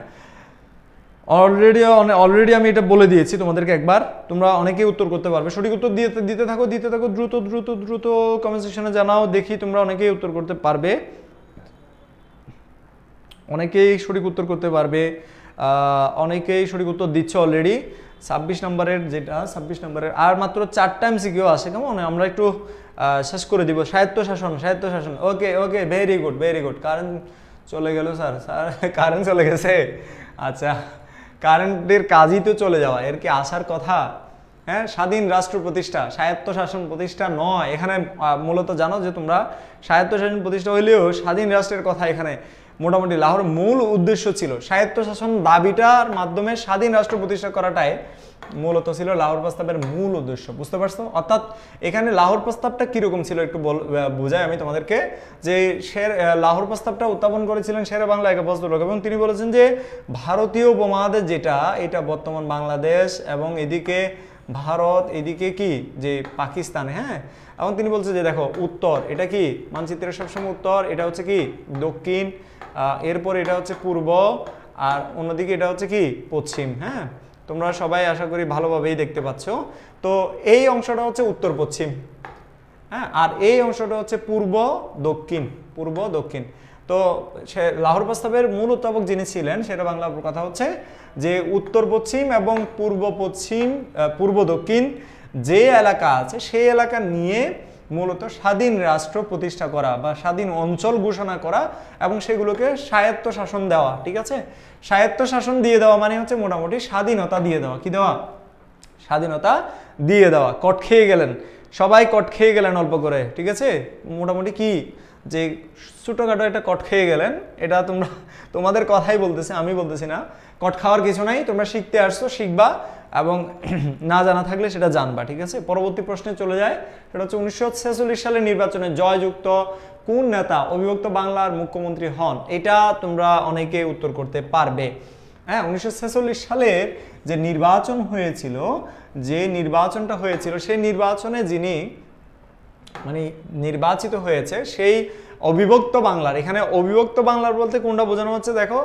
অলরেডি আমি এটা বলে দিয়েছি তোমাদেরকে একবার, তোমরা অনেকেই উত্তর করতে পারবে। সঠিক উত্তর দিতে থাকো দ্রুত কমেন্ট সেকশনে জানাও, দেখি তোমরা অনেকেই উত্তর করতে পারবে, অনেকেই সঠিক উত্তর করতে পারবে, অনেকেই সঠিক উত্তর দিচ্ছে অলরেডি। 26 নম্বরের আর মাত্র 4টা এমসিকিউ আসে, কেমন? আমরা একটু শেষ করে দিব। স্বায়ত্তশাসন। Okay very good. কারেন্ট চলে গেল স্যার, কারেন্ট চলে গেছে। আচ্ছা, কারেন্টের কাজই তো চলে যাওয়া, এর কি আসার কথা? হ্যাঁ, স্বাধীন রাষ্ট্র প্রতিষ্ঠা, স্বায়ত্তশাসন প্রতিষ্ঠা নয়। এখানে মূলত জানো যে তোমরা স্বায়ত্তশাসন প্রতিষ্ঠা হইলেও স্বাধীন রাষ্ট্রের কথা এখানে মোটামুটি লাহোর মূল উদ্দেশ্য ছিল। স্বায়ত্তশাসন দাবিটার মাধ্যমে স্বাধীন রাষ্ট্র প্রতিষ্ঠা করাটাই মূলত ছিল লাহোর প্রস্তাবের মূল উদ্দেশ্য। বুঝতে পারছো? অর্থাৎ এখানে লাহোর প্রস্তাবটা কিরকম ছিল একটু বোঝাই আমি তোমাদেরকে। যে লাহোর প্রস্তাবটা উত্থাপন করেছিলেন শেরে বাংলা একে ফজলুল হক, এবং তিনি বলেছেন যে ভারতীয় উপমহাদেশ যেটা, এটা বর্তমান বাংলাদেশ এবং এদিকে ভারত, এদিকে কি যে পাকিস্তান। হ্যাঁ, এবং তিনি বলছে যে দেখো উত্তর, এটা কি মানচিত্রের সবসময় উত্তর, এটা হচ্ছে কি দক্ষিণ, এরপর এটা হচ্ছে পূর্ব, আর অন্যদিকে এটা হচ্ছে কি পশ্চিম। হ্যাঁ, তোমরা সবাই আশা করি ভালোভাবেই দেখতে পাচ্ছ। তো এই অংশটা হচ্ছে উত্তর পশ্চিম, হ্যাঁ, আর এই অংশটা হচ্ছে পূর্ব দক্ষিণ। তো লাহোর প্রস্তাবের মূল উত্থাপক যিনি ছিলেন, সেটা বাংলা কথা হচ্ছে যে উত্তর পশ্চিম এবং পূর্ব দক্ষিণ যে এলাকা আছে, সেই এলাকা নিয়ে মূলত স্বাধীন রাষ্ট্র প্রতিষ্ঠা করা বা স্বাধীন অঞ্চল ঘোষণা করা এবং সেগুলোকে স্বায়ত্ত শাসন দেওয়া। ঠিক আছে, স্বায়ত্ত শাসন দিয়ে দেওয়া মানে হচ্ছে মোটামুটি স্বাধীনতা দিয়ে দেওয়া। কি দেওয়া? স্বাধীনতা দিয়ে দেওয়া। কট খেয়ে গেলেন, সবাই কট খেয়ে গেলেন অল্প করে। ঠিক আছে, মোটামুটি কি যে ছোটোখাটো একটা কট খেয়ে গেলেন, এটা তোমাদের কথাই বলতেছে, আমি বলতেছি না। কট খাওয়ার কিছু নাই, তোমরা শিখতে আসছো, শিখবা এবং না জানা থাকলে সেটা জানবা। ঠিক আছে, পরবর্তী প্রশ্নে চলে যায়। সেটা হচ্ছে 1946 সালের নির্বাচনে জয়যুক্ত কোন নেতা অবিভক্ত বাংলার মুখ্যমন্ত্রী হন? এটা তোমরা অনেকে উত্তর করতে পারবে। হ্যাঁ, 1946 সালের যে নির্বাচন হয়েছিল, সেই নির্বাচনে যিনি নির্বাচিত হয়েছে সেই অবিভক্ত বাংলার, এখানে অবিভক্ত বাংলার বলতে কোনটা বোঝানো হচ্ছে? দেখো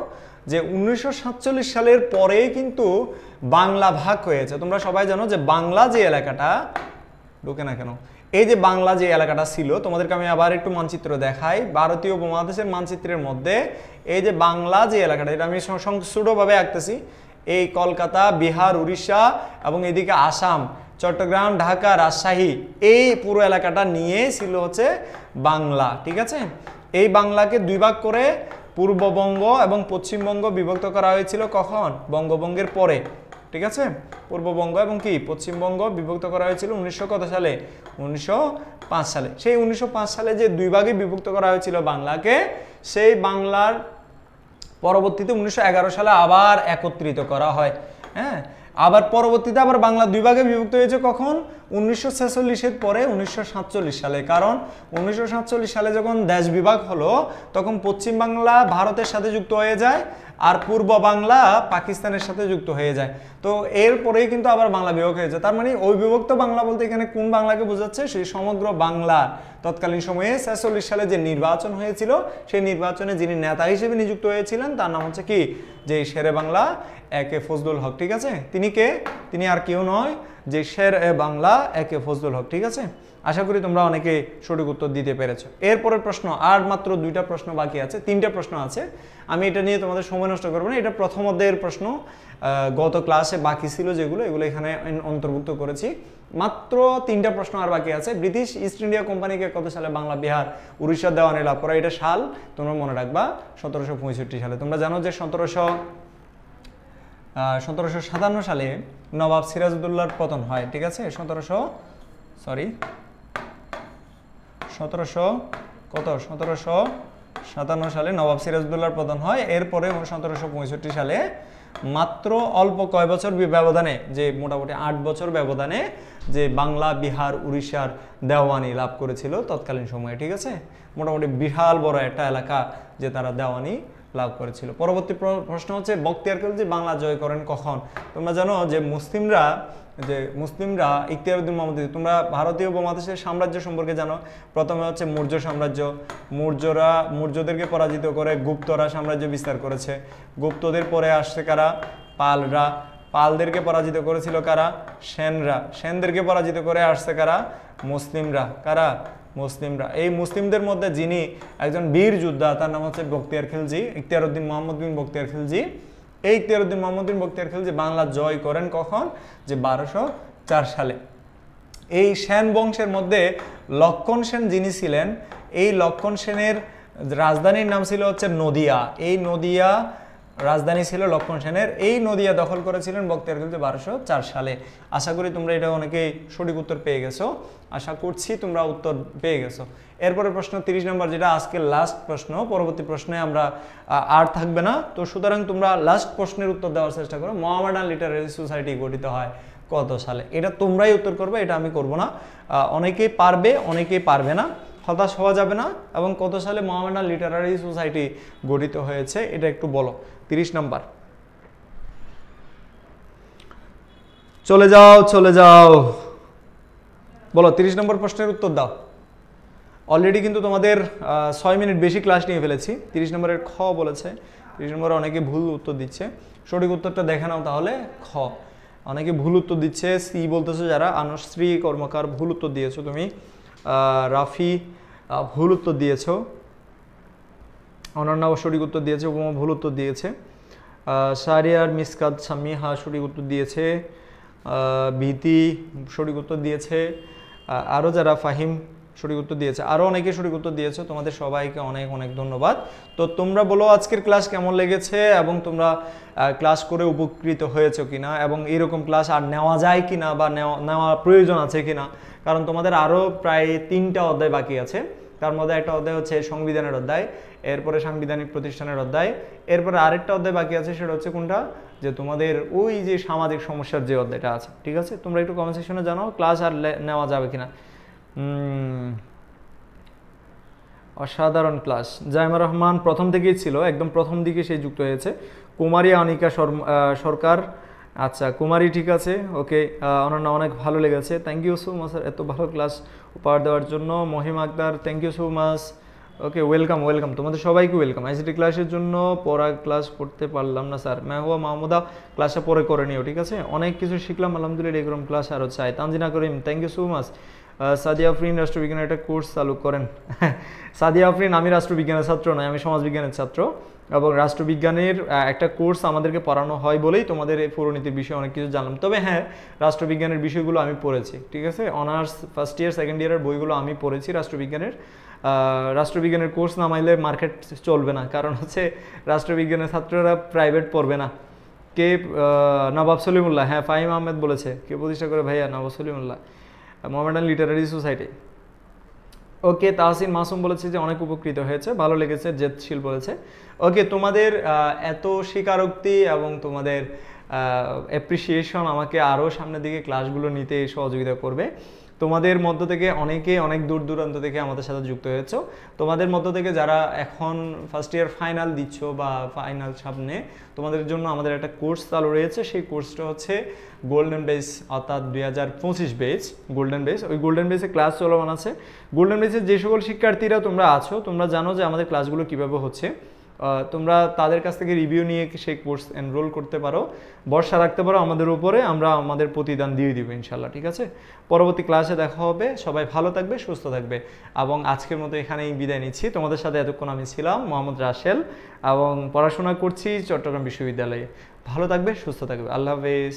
যে 1947 সালের পরেই কিন্তু বাংলা ভাগ হয়েছে। তোমরা সবাই জানো যে বাংলা যে এলাকাটা, ঢোকে না কেন, এই যে বাংলা যে এলাকাটা ছিল, তোমাদেরকে আমি আবার একটু মানচিত্র দেখাই। ভারতীয় উপমহাদেশের মানচিত্রের মধ্যে এই যে বাংলা যে এলাকাটা, এটা আমি ছোটভাবে আঁকতেছি। এই কলকাতা, বিহার, উড়িষ্যা এবং এদিকে আসাম, চট্টগ্রাম, ঢাকা, রাজশাহী, এই পুরো এলাকাটা নিয়ে ছিল হচ্ছে বাংলা। ঠিক আছে, এই বাংলাকে 2 ভাগ করে পূর্ববঙ্গ এবং পশ্চিমবঙ্গ বিভক্ত করা হয়েছিল। কখন? বঙ্গভঙ্গের পরে। ঠিক আছে, পূর্ববঙ্গ এবং কি পশ্চিমবঙ্গ বিভক্ত করা হয়েছিল 1905 সালে। সেই 1905 সালে যে 2 ভাগে বিভক্ত করা হয়েছিল বাংলাকে, সেই বাংলার পরবর্তীতে 1911 সালে আবার একত্রিত করা হয়। হ্যাঁ, আবার পরবর্তীতে আবার বাংলা 2 ভাগে বিভক্ত হয়েছে কখন? 1946-এর পরে 1947 সালে, কারণ 1947 সালে যখন দেশ বিভাগ হলো তখন পশ্চিম বাংলা ভারতের সাথে যুক্ত হয়ে যায় আর পূর্ব বাংলা পাকিস্তানের সাথে যুক্ত হয়ে যায়। তো এরপরেই কিন্তু আবার বাংলা বিভাগ হয়েছে। তার মানে ওই বিভক্ত বাংলা বলতে এখানে কোন বাংলাকে বোঝাচ্ছে? সেই সমগ্র বাংলা। তৎকালীন সময়ে 46 সালে যে নির্বাচন হয়েছিল সেই নির্বাচনে যিনি নেতা হিসেবে নিযুক্ত হয়েছিলেন তার নাম হচ্ছে কি? যে শেরে বাংলা একে ফজলুল হক। ঠিক আছে, তিনি কে? তিনি আর কেউ নয়, যে শের এ বাংলা একে ফজলুল হক। ঠিক আছে, আশা করি তোমরা অনেকে সঠিক উত্তর দিতে পেরেছো। এরপরের প্রশ্ন, আর মাত্র 2টা প্রশ্ন বাকি আছে, 3টে প্রশ্ন আছে। আমি এটা নিয়ে তোমাদের সময় নষ্ট করবো না, এটা প্রথম অধ্যায়ের প্রশ্ন। গত ক্লাসে বাকি ছিল যেগুলো, এগুলো এখানে অন্তর্ভুক্ত করেছি। মাত্র 3টা প্রশ্ন আর বাকি আছে। ব্রিটিশ ইস্ট ইন্ডিয়া কোম্পানিকে কত সালে বাংলা, বিহার, উড়িষ্যার দেওয়ানি লাভ করা? এটা সাল তোমরা মনে রাখবা 1765 সালে। তোমরা জানো যে 1757 সালে নবাব সিরাজউদ্দৌলার পতন হয়। ঠিক আছে, 1757 সালে নবাব সিরাজউদ্দৌলার পতন হয়। এরপরে 1765 সালে মাত্র অল্প কয় বছর ব্যবধানে, যে মোটামুটি 8 বছর ব্যবধানে, যে বাংলা, বিহার, উড়িষ্যার দেওয়ানি লাভ করেছিল তৎকালীন সময়ে। ঠিক আছে, মোটামুটি বিশাল বড় একটা এলাকা যে তারা দেওয়ানি লাভ করেছিল। পরবর্তী প্রশ্ন হচ্ছে বখতিয়ার খিলজি বাংলা জয় করেন কখন? তোমরা জানো যে মুসলিমরা ইখতিয়ারউদ্দিন মোহাম্মদ, তোমরা ভারতীয় উপমহাদেশের সাম্রাজ্য সম্পর্কে জানো। প্রথমে হচ্ছে মৌর্য সাম্রাজ্য। মৌর্যদেরকে পরাজিত করে গুপ্তরা সাম্রাজ্য বিস্তার করেছে। গুপ্তদের পরে আসছে কারা? পালরা। পালদেরকে পরাজিত করেছিল কারা? সেনরা। সেনদেরকে পরাজিত করে আসছে কারা? মুসলিমরা। কারা? মুসলিমরা। এই মুসলিমদের মধ্যে যিনি একজন বীর যোদ্ধা তার নাম হচ্ছে বখতিয়ার খিলজি, ইখতিয়ারউদ্দিন মোহাম্মদ বিন বখতিয়ার খিলজি। এই ইখতিয়ারউদ্দিন মোহাম্মদ বিন বখতিয়ার খিলজি বাংলা জয় করেন কখন? যে 1204 সালে। এই সেন বংশের মধ্যে লক্ষণ সেন যিনি ছিলেন, এই লক্ষণ সেনের রাজধানীর নাম ছিল হচ্ছে নদিয়া। এই নদিয়া রাজধানী ছিল লক্ষণ সেনের। এই নদিয়া দখল করেছিলেন বখতিয়ার খিলজি 1204 সালে। আশা করি তোমরা এটা অনেকেই সঠিক উত্তর পেয়ে গেছো। আশা করছি তোমরা উত্তর পেয়ে গেছো। এরপরে প্রশ্ন 30 নম্বর, যেটা আজকে লাস্ট প্রশ্ন। পরবর্তী প্রশ্নে আমরা আর থাকবে না, তো সুতরাং তোমরা লাস্ট প্রশ্নের উত্তর দেওয়ার চেষ্টা করো। মোহামেডান লিটারেরি সোসাইটি গঠিত হয় কত সালে? এটা তোমরাই উত্তর করবে, এটা আমি করব না। অনেকেই পারবে, অনেকেই পারবে না, হতাশ হওয়া যাবে না। এবং কত সালে মোহামেডান লিটারারি সোসাইটি গঠিত হয়েছে এটা একটু বলো। 30 নম্বর, চলে যাও বলো। 30 নম্বর প্রশ্নের উত্তর দাও। অলরেডি কিন্তু তোমাদের 6 মিনিট বেশি ক্লাস নিয়ে ফেলেছি। 30 নম্বরের খ বলেছে। 30 নম্বরে অনেকে ভুল উত্তর দিচ্ছে, সঠিক উত্তরটা দেখে নাও তাহলে। খ, অনেকে ভুল উত্তর দিচ্ছে। সি বলতেছো যারা, আনুশ্রী কর্মকার ভুল উত্তর দিয়েছো তুমি। রাফি ভুল উত্তর দিয়েছো। অনন্যা সঠিক উত্তর দিয়েছে। উপমা ভুল উত্তর দিয়েছে। শাহরিয়ার মিসকাত সামিহা সঠিক উত্তর দিয়েছে। ভীতি সঠিক উত্তর দিয়েছে। আরও যারা ফাহিম সঠিক উত্তর দিয়েছে, আরও অনেকে সঠিক উত্তর দিয়েছে। তোমাদের সবাইকে অনেক অনেক ধন্যবাদ। তো তোমরা বলো আজকের ক্লাস কেমন লেগেছে এবং তোমরা ক্লাস করে উপকৃত হয়েছো কিনা, এবং এরকম ক্লাস আর নেওয়া যায় কিনা বা নেওয়া প্রয়োজন আছে কিনা। কারণ তোমাদের আরও প্রায় 3টা অধ্যায় বাকি আছে। তার মধ্যে একটা অধ্যায় হচ্ছে সংবিধানের অধ্যায়, এরপরে সাংবিধানিক প্রতিষ্ঠানের অধ্যায়, এরপরে আরেকটা অধ্যায় বাকি আছে। সেটা হচ্ছে কোনটা? যে তোমাদের ওই যে সামাজিক সমস্যার যে অধ্যায়টা আছে। ঠিক আছে, তোমরা একটু কমেন্ট সেকশনে জানাও ক্লাস আর নেওয়া যাবে কিনা। অসাধারণ ক্লাস। জাইমা রহমান প্রথম থেকেই ছিল, একদম প্রথম দিকে সে যুক্ত হয়েছে। কুমারী অনিকা সরকার, আচ্ছা কুমারী, ঠিক আছে, ওকে। অনন্যা অনেক ভালো লেগেছে, থ্যাংক ইউ সো মাচ এত ভালো ক্লাস উপহার দেওয়ার জন্য। Mahim Akhtar, thank you so much, okay, welcome. তোমাদের সবাইকে ওয়েলকাম। আইসিটি ক্লাসের জন্য পড়া ক্লাস করতে পারলাম না স্যার, হুয়া মাহমুদা ক্লাসটা পরে করে নিও। ঠিক আছে, অনেক কিছু শিখলাম আলহামদুলিল্লাহ, এরকম ক্লাস আরও চাই। Tanjina Karim, thank you so much. Sadia Afrin, রাষ্ট্রবিজ্ঞানের একটা কোর্স চালু করেন। সাদিয়া আফরিন, আমি রাষ্ট্রবিজ্ঞানের ছাত্র নয়, আমি সমাজবিজ্ঞানের ছাত্র, এবং রাষ্ট্রবিজ্ঞানের একটা কোর্স আমাদেরকে পড়ানো হয় বলেই তোমাদের এই পুরনীতির বিষয়ে অনেক কিছু জানলাম। তবে হ্যাঁ, রাষ্ট্রবিজ্ঞানের বিষয়গুলো আমি পড়েছি। ঠিক আছে, অনার্স ফার্স্ট ইয়ার সেকেন্ড ইয়ারের বইগুলো আমি পড়েছি রাষ্ট্রবিজ্ঞানের। রাষ্ট্রবিজ্ঞানের কোর্স নামাইলে মার্কেট চলবে না, কারণ হচ্ছে রাষ্ট্রবিজ্ঞানের ছাত্ররা প্রাইভেট পড়বে না। কে? নবাব সলিমুল্লাহ, হ্যাঁ ফাহিম আহমেদ বলেছে। কে প্রতিষ্ঠা করে ভাইয়া? নবাব সলিমুল্লাহ, মোহামেডান লিটারারি সোসাইটি। ওকে, তাহসিন মাসুম বলেছে যে অনেক উপকৃত হয়েছে, ভালো লেগেছে। জেদশীল বলেছে। ওকে, তোমাদের এত স্বীকারোক্তি এবং তোমাদের অ্যাপ্রিসিয়েশন আমাকে আরও সামনের দিকে ক্লাসগুলো নিতে সহযোগিতা করবে। তোমাদের মধ্য থেকে অনেকে অনেক দূর দূরান্ত থেকে আমাদের সাথে যুক্ত হয়েছো। তোমাদের মধ্য থেকে যারা এখন ফার্স্ট ইয়ার ফাইনাল দিচ্ছ বা ফাইনাল সামনে, তোমাদের জন্য আমাদের একটা কোর্স চালু রয়েছে। সেই কোর্সটা হচ্ছে গোল্ডেন বেস, অর্থাৎ 2025 বেচ গোল্ডেন বেস। ওই গোল্ডেন বেসে ক্লাস চলমান আছে। গোল্ডেন বেসের যে সকল শিক্ষার্থীরা তোমরা আছো, তোমরা জানো যে আমাদের ক্লাসগুলো কীভাবে হচ্ছে। তোমরা তাদের কাছ থেকে রিভিউ নিয়ে সেই কোর্স এনরোল করতে পারো, ভরসা রাখতে পারো আমাদের উপরে, আমরা আমাদের প্রতিদান দিয়ে দিব ইনশাল্লাহ। ঠিক আছে, পরবর্তী ক্লাসে দেখা হবে। সবাই ভালো থাকবে, সুস্থ থাকবে, এবং আজকের মতো এখানেই বিদায় নিচ্ছি। তোমাদের সাথে এতক্ষণ আমি ছিলাম মোহাম্মদ রাসেল, এবং পড়াশোনা করছি চট্টগ্রাম বিশ্ববিদ্যালয়ে। ভালো থাকবে, সুস্থ থাকবে, আল্লাহ হাফেজ।